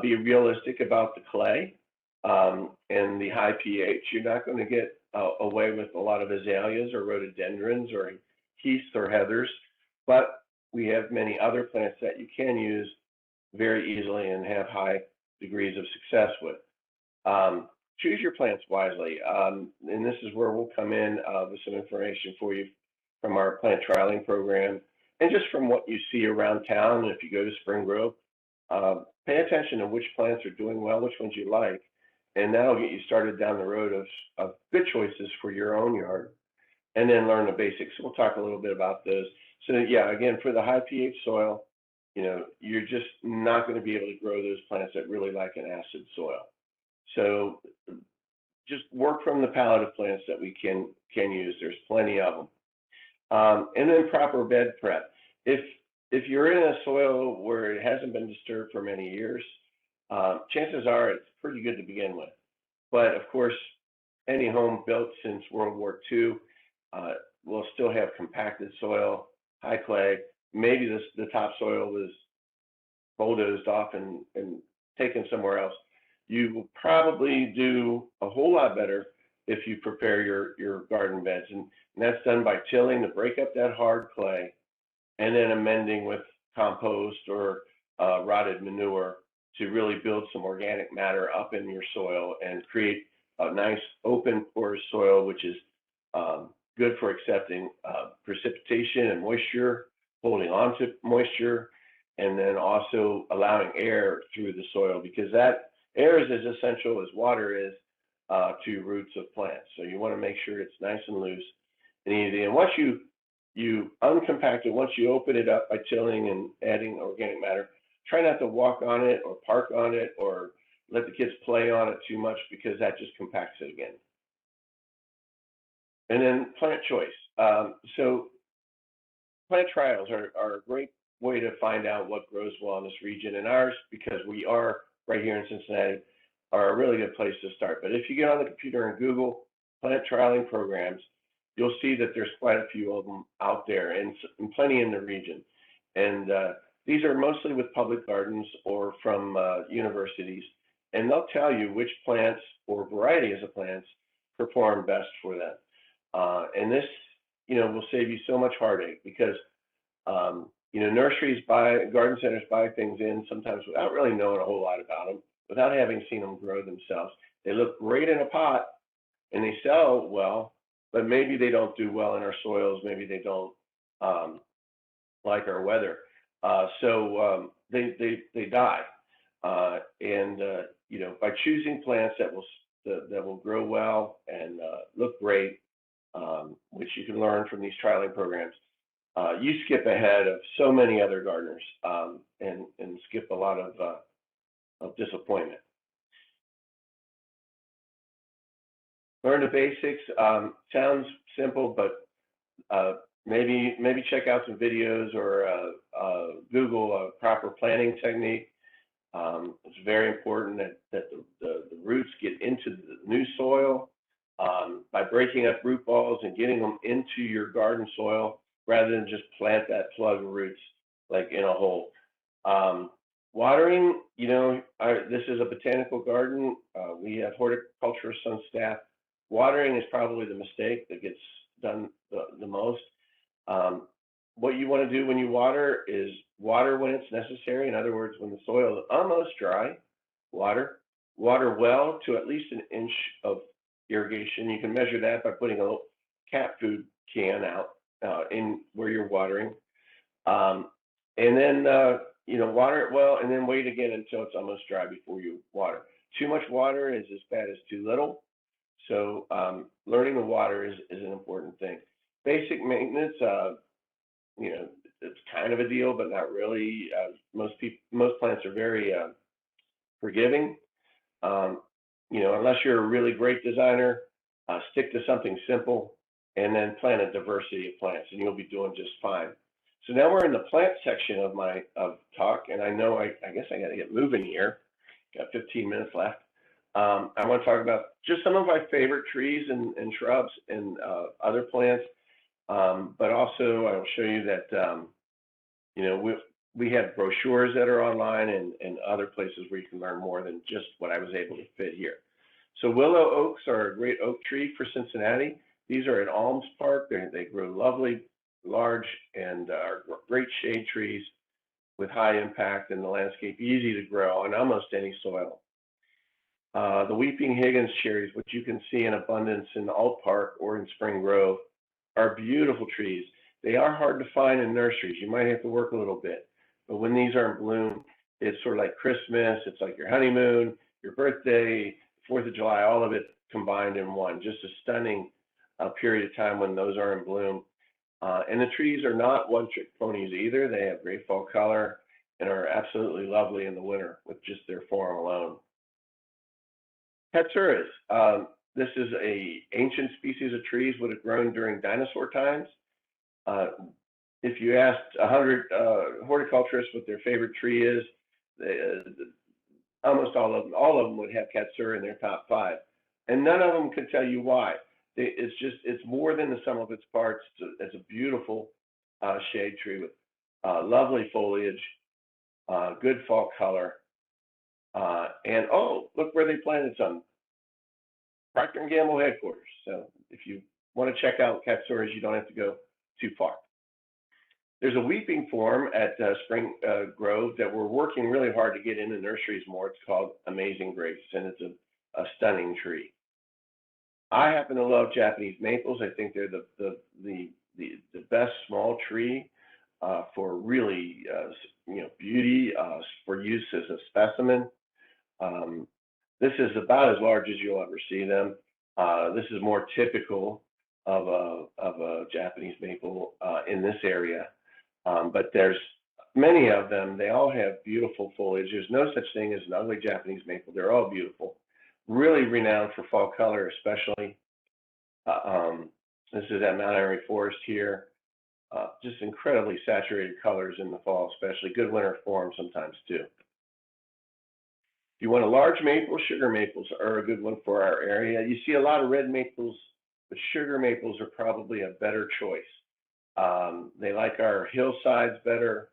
be realistic about the clay and the high pH. You're not going to get away with a lot of azaleas or rhododendrons or heaths or heathers, but we have many other plants that you can use very easily and have high degrees of success with. Choose your plants wisely, and this is where we'll come in with some information for you from our plant trialing program, and just from what you see around town. If you go to Spring Grove, pay attention to which plants are doing well, which ones you like, and that'll get you started down the road of good choices for your own yard, and then learn the basics. We'll talk a little bit about those. So yeah, again, for the high pH soil, you're just not going to be able to grow those plants that really like an acid soil. So just work from the palette of plants that we can use. There's plenty of them. And then proper bed prep. If you're in a soil where it hasn't been disturbed for many years, chances are it's pretty good to begin with. But of course, any home built since World War II will still have compacted soil, high clay. Maybe the topsoil was bulldozed off and taken somewhere else. You will probably do a whole lot better if you prepare your garden beds. And that's done by tilling to break up that hard clay, and then amending with compost or rotted manure to really build some organic matter up in your soil and create a nice open porous soil, which is good for accepting precipitation and moisture, holding on to moisture, and then also allowing air through the soil, because that air is as essential as water is to roots of plants. So you want to make sure it's nice and loose and easy. And once you uncompact it, once you open it up by tilling and adding organic matter, try not to walk on it or park on it or let the kids play on it too much, because that just compacts it again. And then plant choice. So plant trials are a great way to find out what grows well in this region. And ours, because we are right here in Cincinnati, are a really good place to start. But if you get on the computer and Google plant trialing programs, you'll see that there's quite a few of them out there, and plenty in the region. And these are mostly with public gardens or from universities, and they'll tell you which plants or varieties of plants perform best for them. And this, will save you so much heartache, because nurseries garden centers buy things in sometimes without really knowing a whole lot about them, without having seen them grow themselves. They look great in a pot and they sell well, but maybe they don't do well in our soils. Maybe they don't like our weather. So they die. By choosing plants that will grow well and look great, which you can learn from these trialing programs, you skip ahead of so many other gardeners and skip a lot of disappointment. Learn the basics. Sounds simple, but maybe check out some videos or Google a proper planting technique. It's very important that the roots get into the new soil by breaking up root balls and getting them into your garden soil, rather than just plant that plug of roots like in a hole. Watering, this is a botanical garden. We have horticulturists on staff. Watering is probably the mistake that gets done the most. What you want to do when you water is water when it's necessary. In other words, when the soil is almost dry, water. water well to at least an inch of irrigation. You can measure that by putting a little cat food can out in where you're watering. And then, water it well and then wait again until it's almost dry before you water. Too much water is as bad as too little. So learning to water is an important thing. Basic maintenance, it's kind of a deal, but not really. Most plants are very forgiving. Unless you're a really great designer, stick to something simple and then plant a diversity of plants and you'll be doing just fine. So now we're in the plant section of my talk, and I know I guess I got to get moving here. Got 15 minutes left. I want to talk about just some of my favorite trees and shrubs and other plants, but also I will show you that we have brochures that are online and other places where you can learn more than just what I was able to fit here. So willow oaks are a great oak tree for Cincinnati. These are at Alms Park. They grow lovely, large, and are great shade trees with high impact in the landscape, easy to grow on almost any soil. The weeping Higgins cherries, which you can see in abundance in Alt Park or in Spring Grove, are beautiful trees. They are hard to find in nurseries. You might have to work a little bit, but when these are in bloom, it's sort of like Christmas. It's like your honeymoon, your birthday, 4th of July, all of it combined in one. Just a stunning period of time when those are in bloom. And the trees are not one-trick ponies either. They have great fall color and are absolutely lovely in the winter with just their form alone. Katsuras. This is an ancient species of trees would have grown during dinosaur times. If you asked 100 horticulturists what their favorite tree is, almost all of them would have Katsura in their top 5, and none of them could tell you why. It's more than the sum of its parts. It's a beautiful shade tree with lovely foliage, good fall color, and look where they planted some. Procter & Gamble headquarters. So if you want to check out Katsuras, you don't have to go too far. There's a weeping form at Spring Grove that we're working really hard to get into nurseries more. It's called Amazing Grace, and it's a stunning tree. I happen to love Japanese maples. I think they're the best small tree for really beauty, for use as a specimen. This is about as large as you'll ever see them. This is more typical of a Japanese maple in this area, but there's many of them. They all have beautiful foliage. There's no such thing as an ugly Japanese maple. They're all beautiful. Really renowned for fall color, especially. This is at Mount Airy Forest here. Just incredibly saturated colors in the fall, especially. Good winter form sometimes too. If you want a large maple, sugar maples are a good one for our area. You see a lot of red maples, but sugar maples are probably a better choice. They like our hillsides better,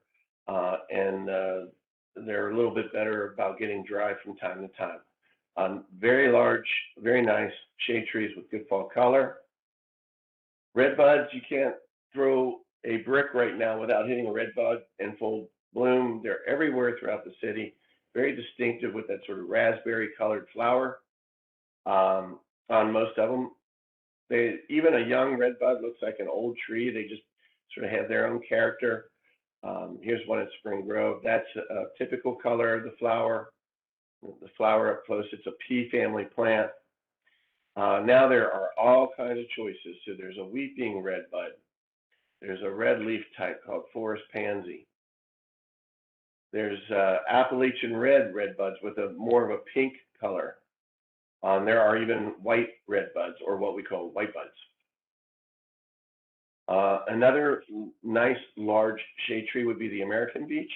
and they're a little bit better about getting dry from time to time. Very large, very nice shade trees with good fall color. Red buds, you can't throw a brick right now without hitting a red bud in full bloom. They're everywhere throughout the city. Very distinctive with that sort of raspberry colored flower on most of them. Even a young red bud looks like an old tree. They just sort of have their own character. Here's one at Spring Grove. That's a typical color of the flower. The flower up close, it's a pea family plant. Now there are all kinds of choices. So there's a weeping red bud. There's a red leaf type called forest pansy. There's Appalachian red buds with more of a pink color. There are even white red buds, or what we call white buds. Another nice large shade tree would be the American beech.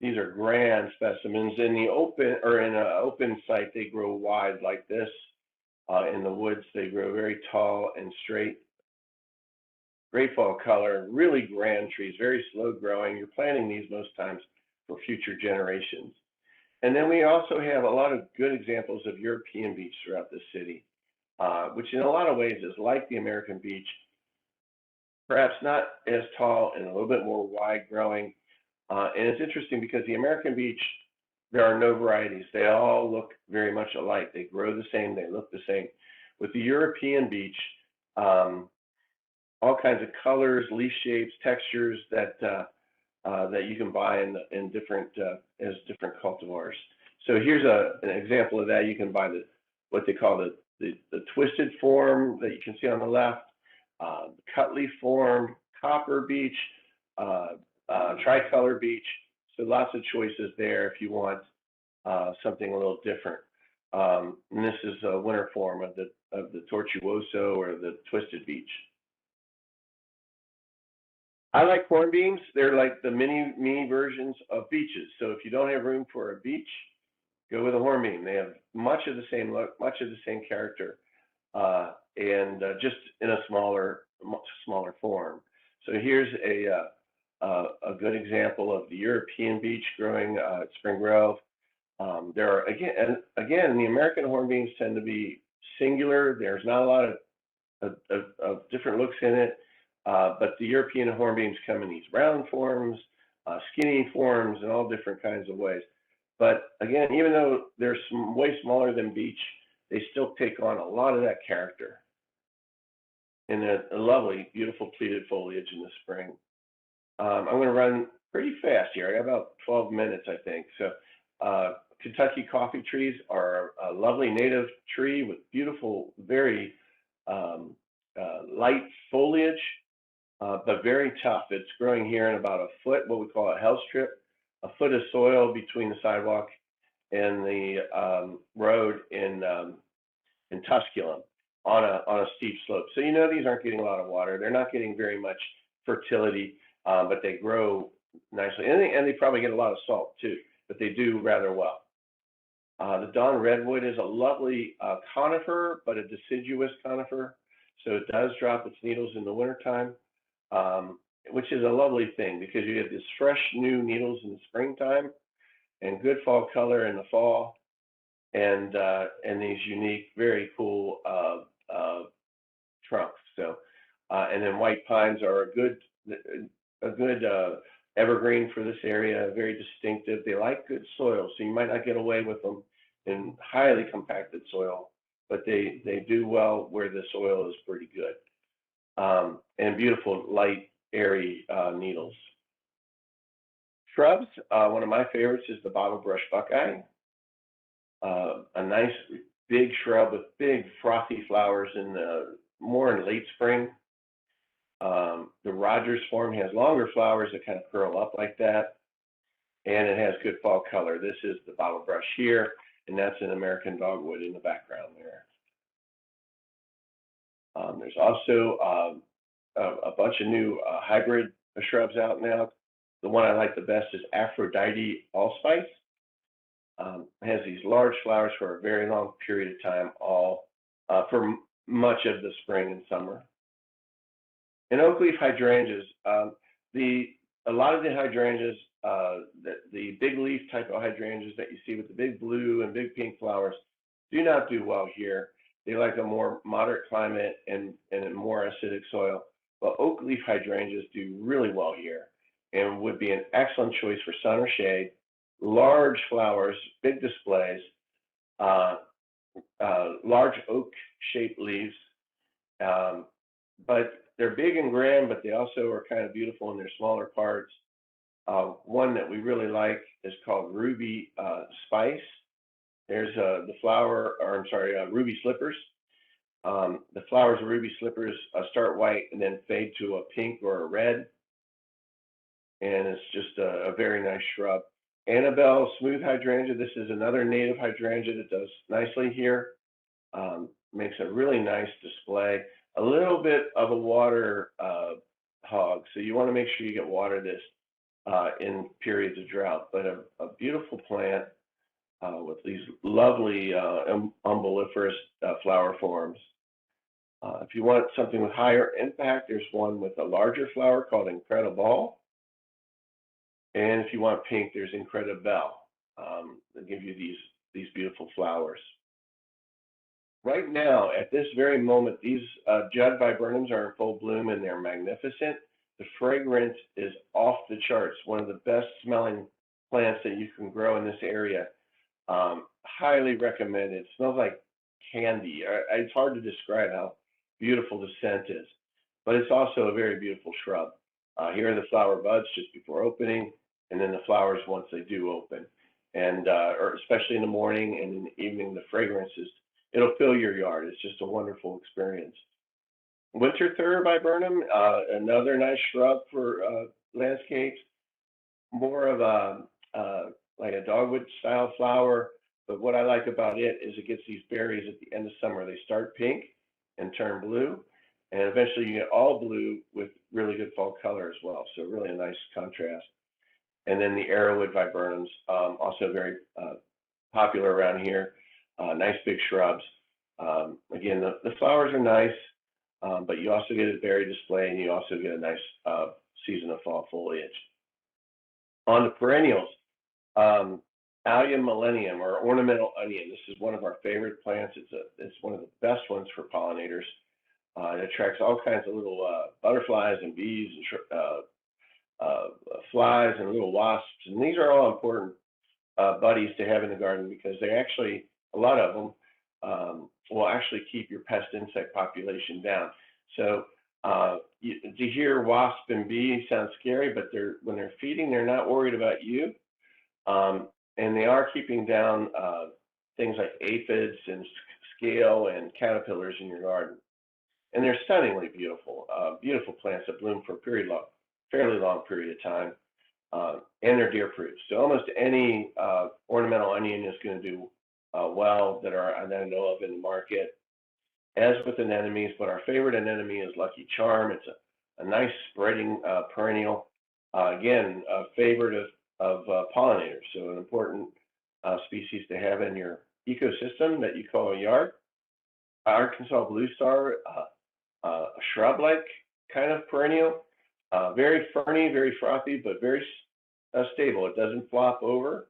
These are grand specimens. In the open, or in an open site, they grow wide like this. In the woods, they grow very tall and straight. Great fall color, really grand trees, very slow growing. You're planting these most times for future generations. And then we also have a lot of good examples of European beech throughout the city, which in a lot of ways is like the American beech, perhaps not as tall and a little bit more wide growing. And it's interesting because the American beech there are no varieties. They all look very much alike. They grow the same. They look the same. With the European beech, all kinds of colors, leaf shapes, textures that you can buy in different as different cultivars. So here's an example of that. You can buy what they call the twisted form that you can see on the left, the cut leaf form, copper beech, tricolor beech. So lots of choices there if you want something a little different. And this is a winter form of the tortuoso or the twisted beech. I like hornbeams. They're like the mini versions of beeches. So if you don't have room for a beech, go with a hornbeam. They have much of the same look, much of the same character, and just in a smaller form. So here's a good example of the European beech growing at Spring Grove. There are again the American hornbeams tend to be singular. There's not a lot of different looks in it. But the European hornbeams come in these round forms, skinny forms, and all different kinds of ways. But again, even though they're way smaller than beech, they still take on a lot of that character. And a lovely, beautiful pleated foliage in the spring. I'm going to run pretty fast here. I got about 12 minutes, I think. So Kentucky coffee trees are a lovely native tree with beautiful, very light foliage. But very tough. It's growing here in about a foot, what we call a hell strip, a foot of soil between the sidewalk and the road in Tusculum on a steep slope. So you know these aren't getting a lot of water. They're not getting very much fertility, but they grow nicely, and they probably get a lot of salt too. But they do rather well. The Dawn redwood is a lovely conifer, but a deciduous conifer. So it does drop its needles in the wintertime. Which is a lovely thing because you get this fresh new needles in the springtime and good fall color in the fall, and these unique, very cool trunks. So and then white pines are a good evergreen for this area, very distinctive. They like good soil, so you might not get away with them in highly compacted soil, but they do well where the soil is pretty good. And beautiful, light, airy needles. Shrubs, one of my favorites is the bottlebrush buckeye. A nice big shrub with big frothy flowers more in late spring. The Rogers form has longer flowers that kind of curl up like that, and it has good fall color. This is the bottlebrush here, and that's an American dogwood in the background there. There's also a bunch of new hybrid shrubs out now. The one I like the best is Aphrodite allspice. It has these large flowers for a very long period of time, for much of the spring and summer. And oak leaf hydrangeas, a lot of the hydrangeas, the big leaf type of hydrangeas that you see with the big blue and big pink flowers do not do well here. They like a more moderate climate and a more acidic soil. But oak leaf hydrangeas do really well here and would be an excellent choice for sun or shade. Large flowers, big displays, large oak-shaped leaves. But they're big and grand, but they also are kind of beautiful in their smaller parts. One that we really like is called Ruby Spice. There's Ruby Slippers. The flowers of Ruby Slippers start white and then fade to a pink or a red. And it's just a very nice shrub. Annabelle smooth hydrangea. This is another native hydrangea that does nicely here. Makes a really nice display. A little bit of a water hog. So you want to make sure you get water this in periods of drought. But a beautiful plant with these lovely umbelliferous flower forms. If you want something with higher impact, there's one with a larger flower called Incredible. And if you want pink, there's Incredibelle. They'll give you these beautiful flowers. Right now, at this very moment, these Judd viburnums are in full bloom and they're magnificent. The fragrance is off the charts, one of the best smelling plants that you can grow in this area. Highly recommended. It smells like candy. It's hard to describe how beautiful the scent is, but it's also a very beautiful shrub. Here are the flower buds just before opening, and then the flowers once they do open. And or especially in the morning and in the evening, the fragrances, it'll fill your yard. It's just a wonderful experience. Winter Thur by Burnham, another nice shrub for landscapes. More of a like a dogwood style flower, but what I like about it is it gets these berries at the end of summer. They start pink and turn blue, and eventually you get all blue with really good fall color as well. So really a nice contrast. And then the arrowwood viburnums, also very popular around here. Nice big shrubs. Again, the flowers are nice, but you also get a berry display, and you also get a nice season of fall foliage. On the perennials, Allium millennium, or ornamental onion. This is one of our favorite plants. It's one of the best ones for pollinators. It attracts all kinds of little butterflies and bees and flies and little wasps. And these are all important buddies to have in the garden, because they actually, a lot of them, will actually keep your pest insect population down. So to hear wasp and bee sounds scary, but when they're feeding, they're not worried about you. And they are keeping down things like aphids and scale and caterpillars in your garden. And they're stunningly beautiful, beautiful plants that bloom for a fairly long period of time. And they're deer proof. So almost any ornamental onion is going to do well that I know of in the market. As with anemones, but our favorite anemone is Lucky Charm. It's a nice spreading perennial. Again, a favorite of pollinators, so an important species to have in your ecosystem that you call a yard. Arkansas Blue Star, a shrub-like kind of perennial, very ferny, very frothy, but very stable. It doesn't flop over.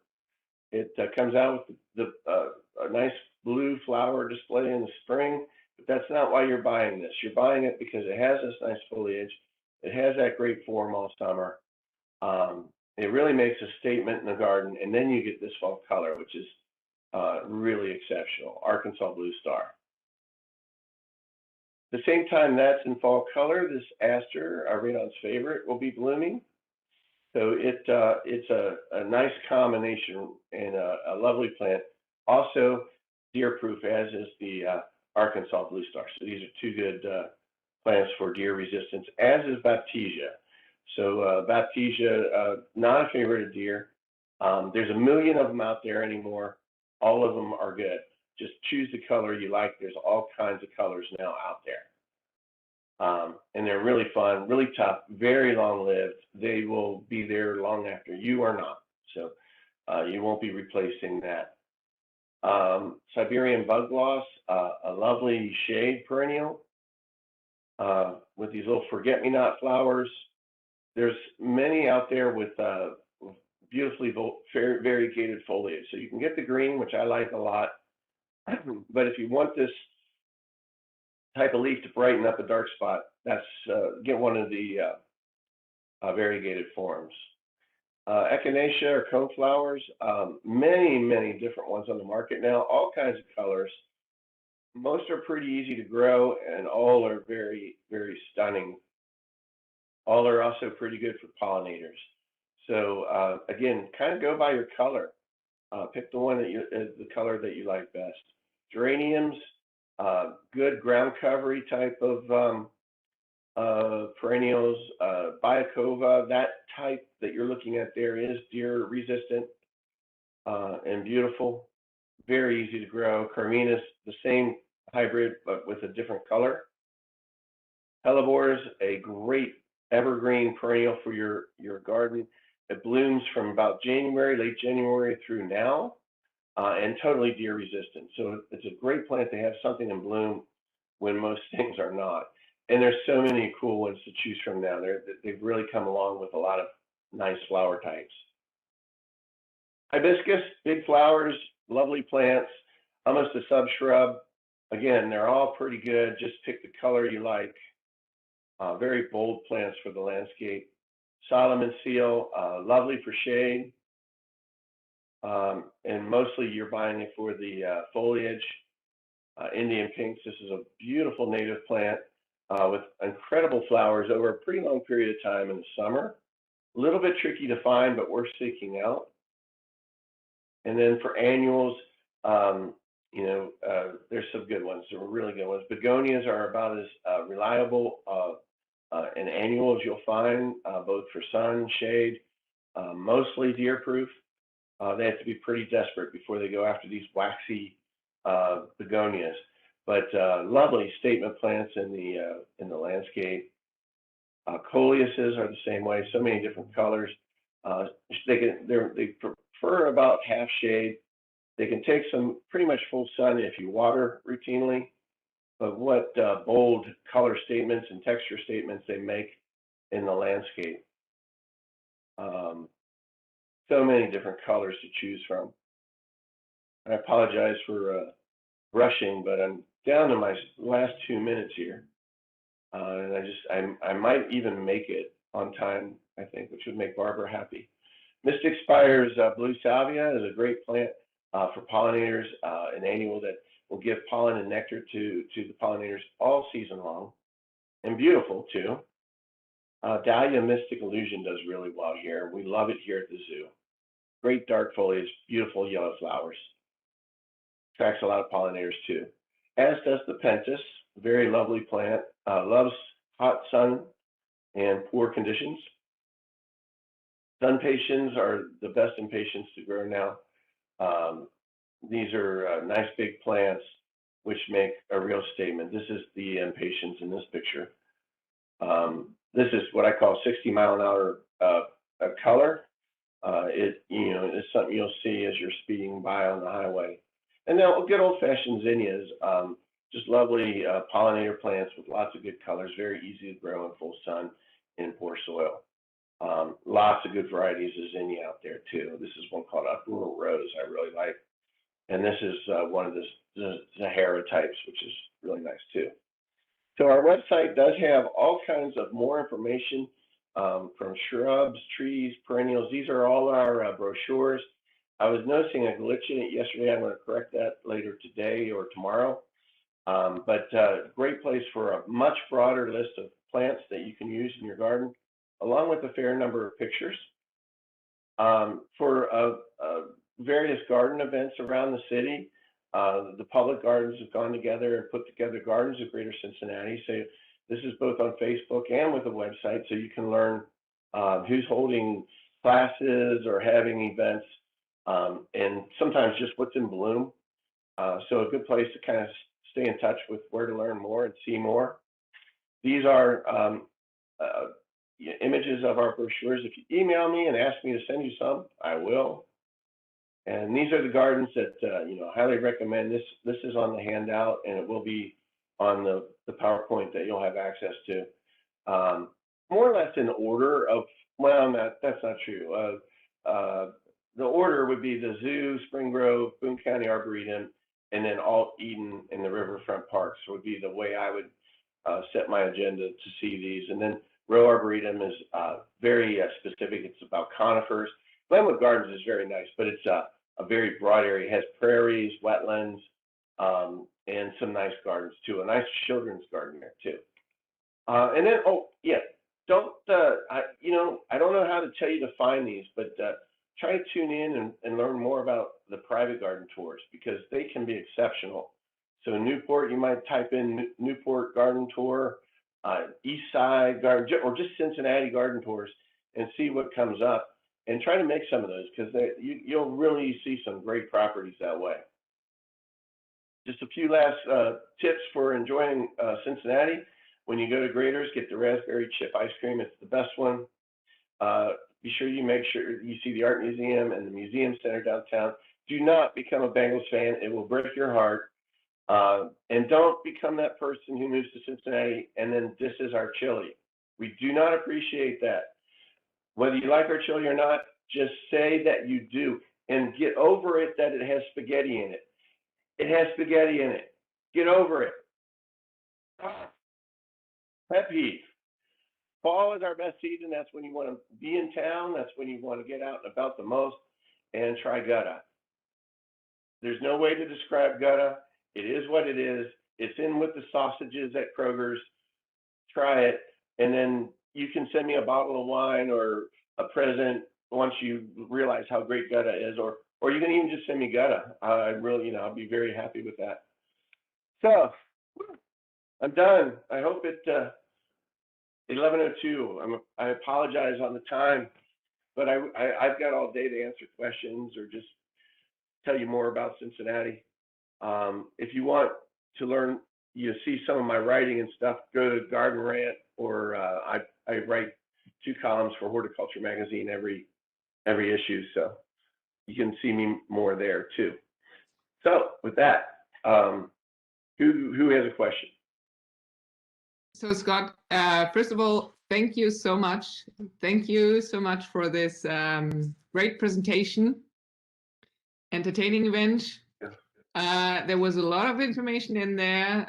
It comes out with a nice blue flower display in the spring, but that's not why you're buying this. You're buying it because it has this nice foliage. It has that great form all summer. It really makes a statement in the garden, and then you get this fall color, which is really exceptional. Arkansas Blue Star. At the same time that's in fall color, this aster, Radon's favorite, will be blooming. So it's a nice combination and a lovely plant. Also deer-proof, as is the Arkansas Blue Star. So these are two good plants for deer resistance, as is Baptisia. So Baptisia, not a favorite of deer. There's a million of them out there anymore. All of them are good. Just choose the color you like. There's all kinds of colors now out there. And they're really fun, really tough, very long-lived. They will be there long after you are not. So you won't be replacing that. Siberian bug gloss, a lovely shade perennial with these little forget-me-not flowers. There's many out there with beautifully variegated foliage. So you can get the green, which I like a lot. But if you want this type of leaf to brighten up a dark spot, that's get one of the variegated forms. Echinacea or coneflowers, many different ones on the market now, all kinds of colors. Most are pretty easy to grow, and all are very stunning. All are also pretty good for pollinators. So again, kind of go by your color. Pick the one the color that you like best. Geraniums, good ground covery type of perennials. Biacova, that type that you're looking at there is deer resistant and beautiful. Very easy to grow. Carminus, the same hybrid but with a different color. Hellebores, a great evergreen perennial for your garden. It blooms from about January, late January through now, and totally deer resistant. So it's a great plant to have something in bloom when most things are not. And there's so many cool ones to choose from now. They've really come along with a lot of nice flower types. Hibiscus, big flowers, lovely plants, almost a subshrub. Again, they're all pretty good. Just pick the color you like. Very bold plants for the landscape. Solomon seal, lovely for shade. And mostly you're buying it for the foliage. Indian pinks, this is a beautiful native plant with incredible flowers over a pretty long period of time in the summer. A little bit tricky to find, but worth seeking out. And then for annuals, there's some good ones. There were really good ones. Begonias are about as reliable and annuals you'll find, both for sun, shade, mostly deer-proof. They have to be pretty desperate before they go after these waxy begonias. But lovely statement plants in the landscape. Coleuses are the same way. So many different colors. They prefer about half shade. They can take some pretty much full sun if you water routinely. But what bold color statements and texture statements they make in the landscape. So many different colors to choose from. I apologize for rushing, but I'm down to my last 2 minutes here. And I might even make it on time, I think, which would make Barbara happy. Mystic Spire's Blue Salvia is a great plant for pollinators, an annual that will give pollen and nectar to the pollinators all season long, and beautiful too. Dahlia Mystic Illusion does really well here. We love it here at the zoo. Great dark foliage, beautiful yellow flowers. Attracts a lot of pollinators too. As does the Pentas, very lovely plant. Loves hot sun and poor conditions. Sun patiens are the best impatiens to grow now. These are nice big plants which make a real statement. This is the impatiens in this picture. This is what I call 60-mile-an-hour color. It's something you'll see as you're speeding by on the highway. And then good old-fashioned zinnias, just lovely pollinator plants with lots of good colors, very easy to grow in full sun in poor soil. Lots of good varieties of zinnia out there too. This is one called Uproar Rose I really like. And this is one of the Sahara types, which is really nice too. So our website does have all kinds of more information from shrubs, trees, perennials. These are all our brochures. I was noticing a glitch in it yesterday. I'm going to correct that later today or tomorrow. But great place for a much broader list of plants that you can use in your garden, along with a fair number of pictures. For various garden events around the city, the public gardens have gone together and put together Gardens of Greater Cincinnati. So this is both on Facebook and with a website, so you can learn who's holding classes or having events, and sometimes just what's in bloom. So a good place to kind of stay in touch with where to learn more and see more. These are images of our brochures. If you email me and ask me to send you some, I will. And these are the gardens that highly recommend. This is on the handout, and it will be on the PowerPoint that you'll have access to. More or less in order of, well, that's not true. The order would be the zoo, Spring Grove, Boone County Arboretum, and then Alt Eden and the Riverfront Parks would be the way I would set my agenda to see these. And then Row Arboretum is very specific. It's about conifers. Glenwood Gardens is very nice, but it's a very broad area. It has prairies, wetlands, and some nice gardens too. A nice children's garden there too. And then, I don't know how to tell you to find these, but try to tune in and learn more about the private garden tours, because they can be exceptional. So Newport, you might type in Newport Garden Tour, East Side Garden, or just Cincinnati Garden Tours, and see what comes up. And try to make some of those, because you'll really see some great properties that way. Just a few last tips for enjoying Cincinnati. When you go to Grader's, get the raspberry chip ice cream. It's the best one. Be sure you make sure you see the Art Museum and the Museum Center downtown. Do not become a Bengals fan. It will break your heart. And don't become that person who moves to Cincinnati and then disses our chili. We do not appreciate that. Whether you like our chili or not, just say that you do, and get over it that it has spaghetti in it. It has spaghetti in it. Get over it. Pet peeve. Fall is our best season. That's when you want to be in town. That's when you want to get out and about the most. and try gutta. There's no way to describe gutta. It is what it is. It's in with the sausages at Kroger's. Try it, and then you can send me a bottle of wine or a present once you realize how great gutta is, or you can even just send me gutta. I really, I'll be very happy with that. So I'm done. I hope it 11:02. I apologize on the time, but I've got all day to answer questions or just tell you more about Cincinnati. If you want to learn, see some of my writing and stuff, go to Garden Rant, or I write 2 columns for Horticulture Magazine every issue, so you can see me more there too. So with that, who has a question? So Scott, first of all, thank you so much. Thank you so much for this great presentation, entertaining event. There was a lot of information in there.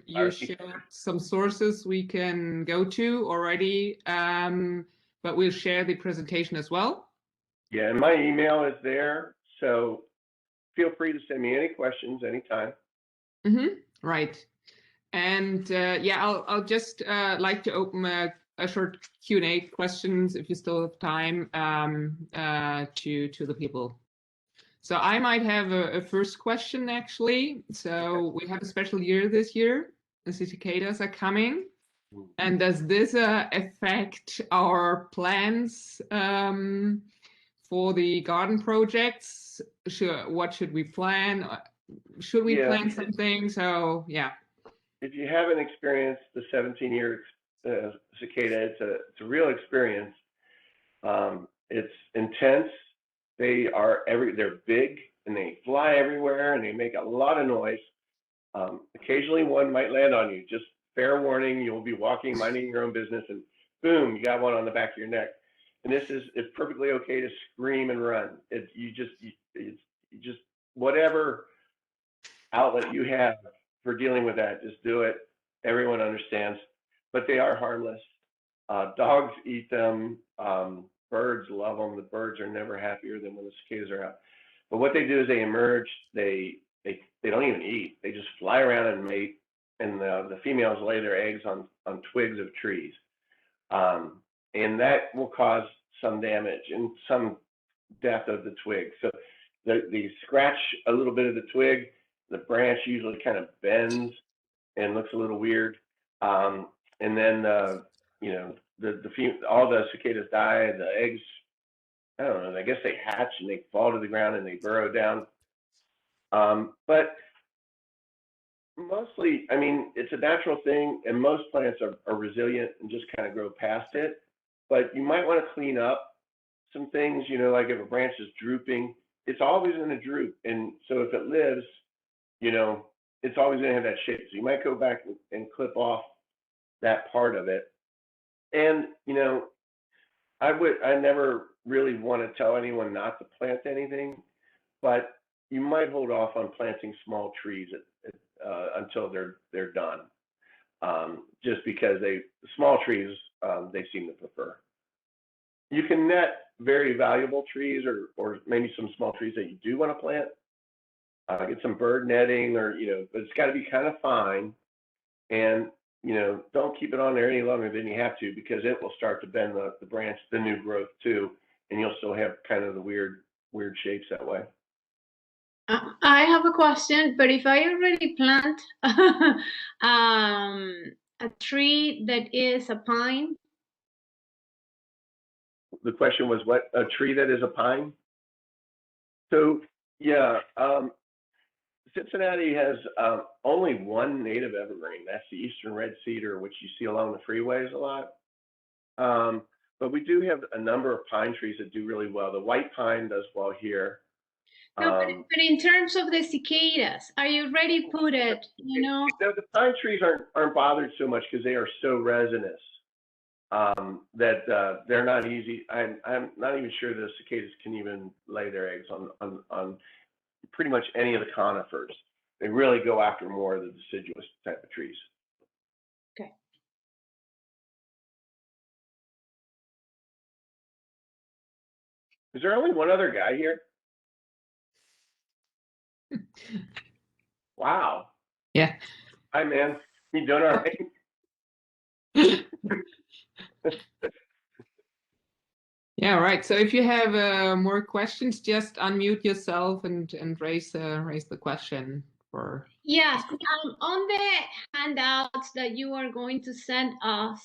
You shared some sources we can go to already, but we'll share the presentation as well. Yeah, and my email is there, so feel free to send me any questions anytime. Right. And I'll just like to open a short Q&A questions if you still have time to the people. So I might have a first question, actually. So we have a special year this year. The cicadas are coming. And does this affect our plans for the garden projects? What should we plan? Should we plan something? So, yeah. If you haven't experienced the 17-year cicada, it's a real experience. It's intense. They're big and they fly everywhere and they make a lot of noise. Occasionally one might land on you. Just fair warning, you'll be walking, minding your own business, and boom, you got one on the back of your neck. And it's perfectly okay to scream and run. You just whatever outlet you have for dealing with that, just do it. Everyone understands, but they are harmless. Dogs eat them. Birds love them. The birds are never happier than when the cicadas are out. But what they do is they emerge. They don't even eat. They just fly around and mate, and the females lay their eggs on twigs of trees, and that will cause some damage and some death of the twig. So they scratch a little bit of the twig. The branch usually kind of bends and looks a little weird, and then all the cicadas die. The eggs, I don't know, I guess they hatch and they fall to the ground and they burrow down. But mostly, I mean, it's a natural thing, and most plants are resilient and just kind of grow past it. But you might want to clean up some things, like if a branch is drooping, it's always going to droop. And so if it lives, it's always going to have that shape. So you might go back and clip off that part of it. And, I never really want to tell anyone not to plant anything, but you might hold off on planting small trees until they're done, just because small trees they seem to prefer. You can net very valuable trees or maybe some small trees that you do want to plant. Get some bird netting, but it's got to be kind of fine, and don't keep it on there any longer than you have to, because it will start to bend the branch, the new growth too, and you'll still have kind of the weird shapes that way. I have a question, but if I already plant a tree that is a pine. The question was what? A tree that is a pine? So yeah, Cincinnati has only one native evergreen. That's the eastern red cedar, which you see along the freeways a lot. But we do have a number of pine trees that do really well. The white pine does well here. No, but in terms of the cicadas, are you already put it, No, the pine trees aren't bothered so much because they are so resinous that they're not easy. I'm not even sure the cicadas can even lay their eggs on pretty much any of the conifers. They really go after more of the deciduous type of trees. Okay. Is there only one other guy here? Wow. Yeah. Hi, man. You doing all right? Yeah, right. So if you have more questions, just unmute yourself and raise the question for. Yes, on the handouts that you are going to send us,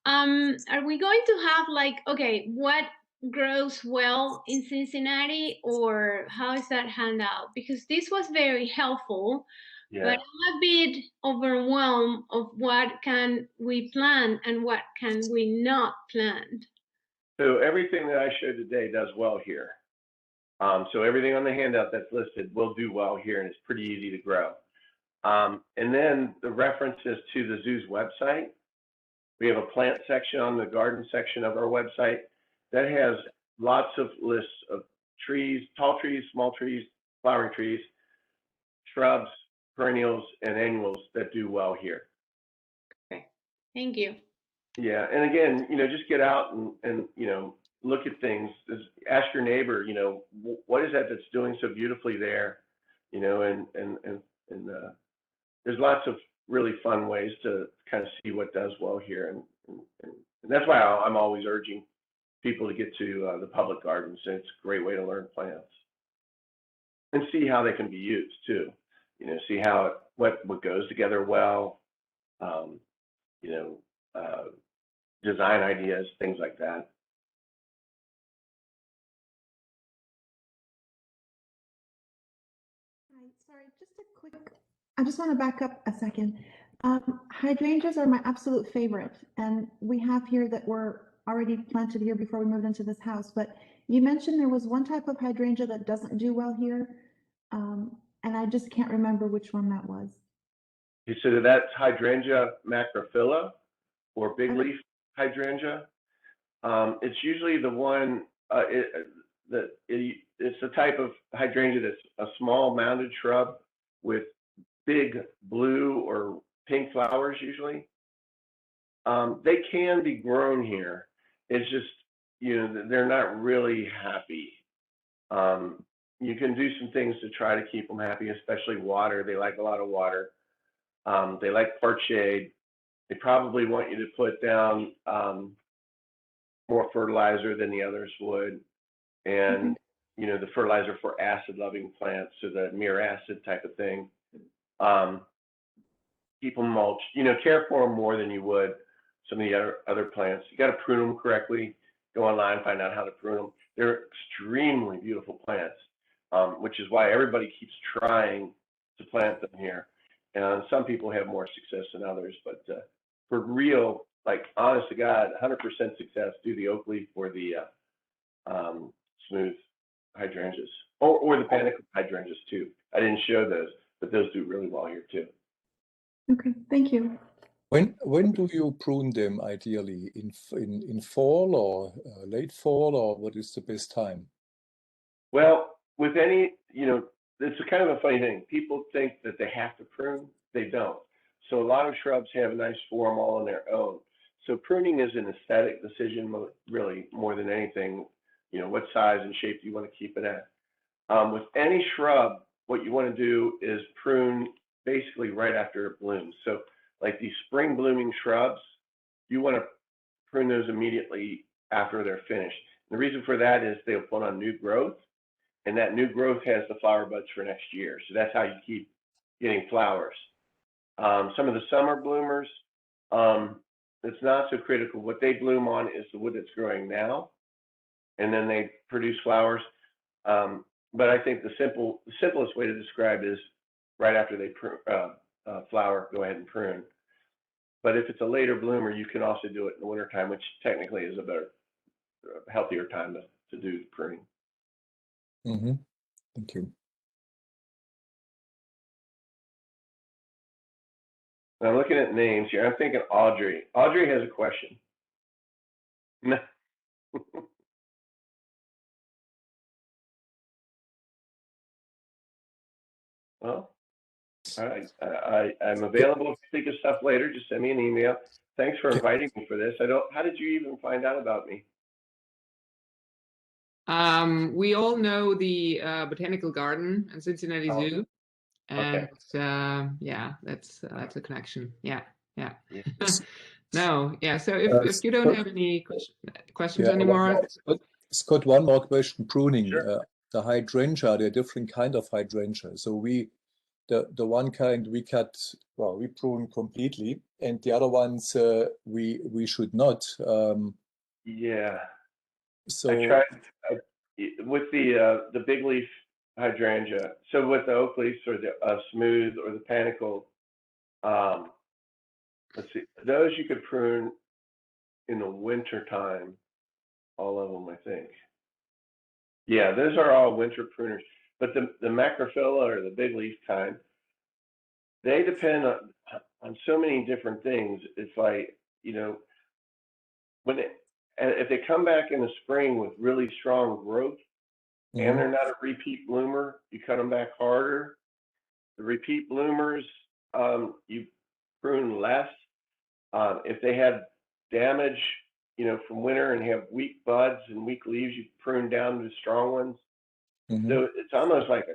are we going to have like, okay, what grows well in Cincinnati, or how is that handout? Because this was very helpful, Yeah. but I'm a bit overwhelmed of what can we plant and what can we not plant. So everything that I showed today does well here. So everything on the handout that's listed will do well here, and it's pretty easy to grow. And then the references to the zoo's website. We have a plant section on the garden section of our website that has lots of lists of trees, tall trees, small trees, flowering trees, shrubs, perennials, and annuals that do well here. Okay, thank you. Yeah, and again, just get out and look at things. Ask your neighbor, what is that that's doing so beautifully there, and there's lots of really fun ways to kind of see what does well here, and that's why I'm always urging people to get to the public gardens. It's a great way to learn plants and see how they can be used too. See how what goes together well. Design ideas, things like that. Hi, sorry, just a quick, I just want to back up a second. Hydrangeas are my absolute favorite, and we have here that were already planted here before we moved into this house, but you mentioned there was one type of hydrangea that doesn't do well here, and I just can't remember which one that was. So that's hydrangea macrophylla, or big leaf hydrangea. It's usually the one, it's a type of hydrangea that's a small mounded shrub with big blue or pink flowers usually. They can be grown here. It's just, they're not really happy. You can do some things to try to keep them happy, especially water. They like a lot of water. They like part shade. They probably want you to put down more fertilizer than the others would. And, the fertilizer for acid-loving plants, so the mere acid type of thing. Keep them mulched. Care for them more than you would some of the other plants. You got to prune them correctly. Go online, find out how to prune them. They're extrememely beautiful plants, which is why everybody keeps trying to plant them here. And some people have more success than others, but for real, like honest to God, 100% success, do the oak leaf or the smooth hydrangeas, or the panicle hydrangeas too. I didn't show those, but those do really well here too. Okay, thank you. When do you prune them ideally? In fall or late fall, or what is the best time? Well, with any, it's a kind of a funny thing. People think that they have to prune. They don't. So a lot of shrubs have a nice form all on their own. So pruning is an aesthetic decision, really, more than anything. What size and shape do you want to keep it at? With any shrub, what you want to do is prune basically right after it blooms. So like these spring blooming shrubs, you want to prune those immediately after they're finished. The reason for that is they'll put on new growth, and that new growth has the flower buds for next year. So that's how you keep getting flowers. Some of the summer bloomers, it's not so critical. What they bloom on is the wood that's growing now, and then they produce flowers. But I think the simplest way to describe is right after they flower, go ahead and prune. But if it's a later bloomer, you can also do it in the wintertime, which technically is a better, healthier time to do the pruning. Mm-hmm. Thank you. And I'm looking at names here. I'm thinking Audrey. Audrey has a question. Well, all right. I'm available to speak of stuff later. Just send me an email. Thanks for inviting me for this. How did you even find out about me? We all know the Botanical Garden and Cincinnati Oh, Zoo, and okay. yeah, that's a connection. Yeah, yeah. Yes. No, yeah. So if you don't Scott, have any questions yeah, anymore, Scott, one more question. Pruning. Sure. The hydrangea, there are different kind of hydrangea. So the one kind we cut, well, we prune completely, and the other ones we should not. Yeah. I So tried with the big leaf hydrangea. So with the oak leaves or the smooth or the panicle, let's see, those you could prune in the winter time, all of them, I think. Yeah, those are all winter pruners. But the macrophylla or the big leaf kind, they depend on so many different things. It's like, when if they come back in the spring with really strong growth and they're not a repeat bloomer, you cut them back harder. The repeat bloomers, you prune less. If they have damage, from winter and have weak buds and weak leaves, you prune down to strong ones. So it's almost like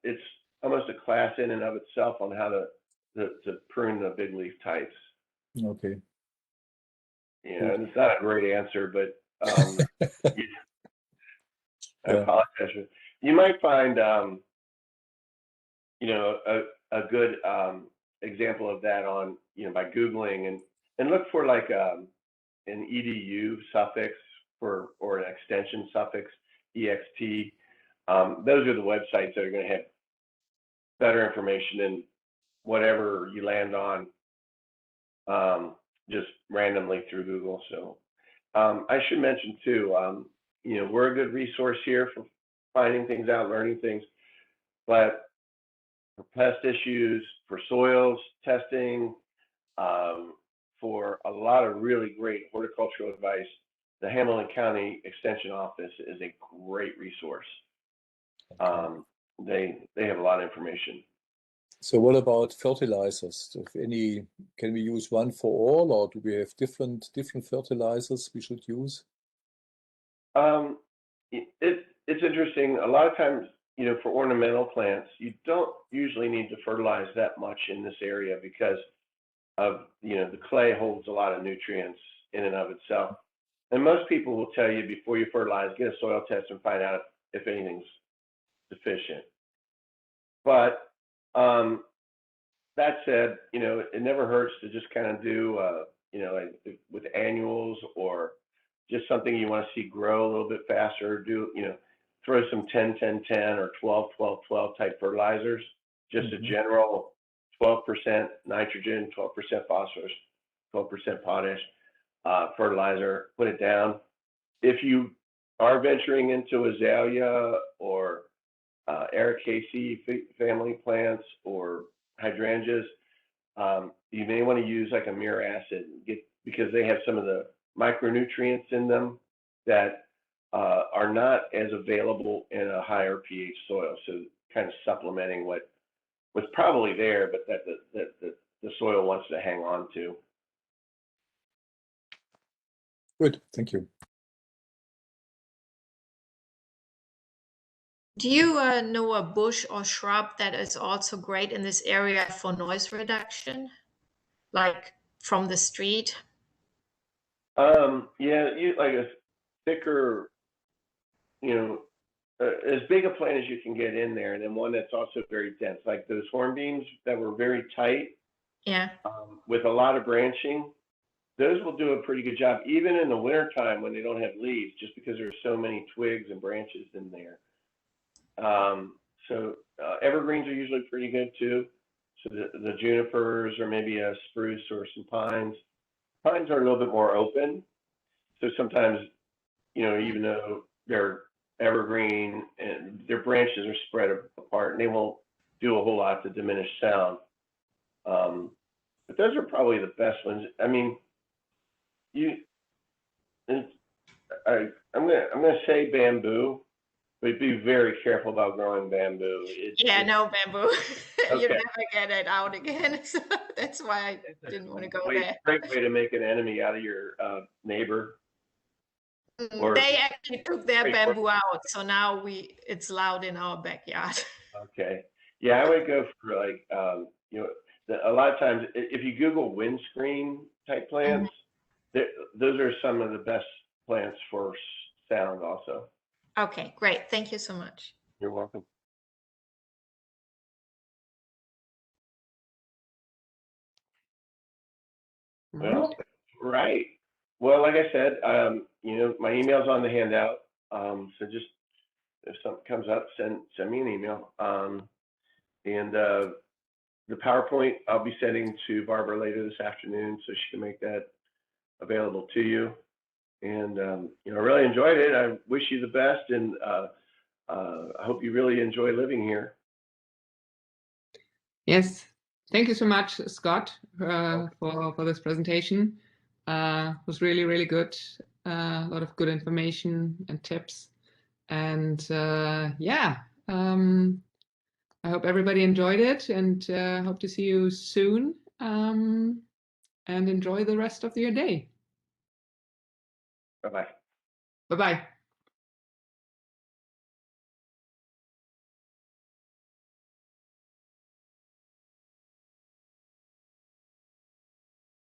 it's almost a class in and of itself on how to prune the big leaf types. okay. Yeah, and it's not a great answer, but I Yeah. apologize. You might find a good example of that on by Googling and look for like an edu suffix or an extension suffix ext. Those are the websites that are going to have better information than whatever you land on just randomly through Google. So I should mention too, we're a good resource here for finding things out, learning things, but for pest issues, for soils testing, for a lot of really great horticultural advice, the Hamilton County Extension Office is a great resource. They have a lot of information. So what about fertilizers? If any, can we use one for all, or do we have different fertilizers we should use? It's interesting. A lot of times, for ornamental plants, you don't usually need to fertilize that much in this area because of, the clay holds a lot of nutrients in and of itself. And most people will tell you before you fertilize, get a soil test and find out if anything's deficient. But that said, it never hurts to just kind of do, like with annuals or just something you want to see grow a little bit faster, throw some 10-10-10 or 12-12-12 type fertilizers, just a general 12% nitrogen, 12% phosphorus, 12% potash fertilizer, put it down. If you are venturing into azalea or Ericaceae family plants or hydrangeas, you may want to use like a mirror acid because they have some of the micronutrients in them that are not as available in a higher pH soil. So kind of supplementing what's probably there, but that the soil wants to hang on to. Good, thank you. Do you know a bush or shrub that is also great in this area for noise reduction, like from the street? Yeah, you like a thicker, as big a plant as you can get in there, and then one that's also very dense, like those hornbeams that were very tight. Yeah. With a lot of branching, those will do a pretty good job, even in the wintertime when they don't have leaves, just because there's so many twigs and branches in there. So evergreens are usually pretty good too. So the junipers or maybe a spruce or some pines. Pines are a little bit more open. So sometimes, even though they're evergreen and their branches are spread apart and they won't do a whole lot to diminish sound. But those are probably the best ones. I mean, I'm gonna say bamboo, but be very careful about growing bamboo. No bamboo. Okay. You never get it out again. So that's why I didn't want to go there. Great way to make an enemy out of your neighbor. Or They actually took their Great. bamboo out, so now it's loud in our backyard. Okay. Yeah, I would go for like, a lot of times if you Google windscreen type plants, those are some of the best plants for sound also. Okay, great. Thank you so much. You're welcome. Well, right. Well, like I said, my email's on the handout. So just if something comes up, send me an email. And the PowerPoint I'll be sending to Barbara later this afternoon, so she can make that available to you. And I really enjoyed it. I wish you the best, and I hope you really enjoy living here. Yes, thank you so much, Scott, for this presentation. It was really, really good. A lot of good information and tips. And yeah, I hope everybody enjoyed it, and hope to see you soon. And enjoy the rest of your day. Bye-bye. Bye-bye.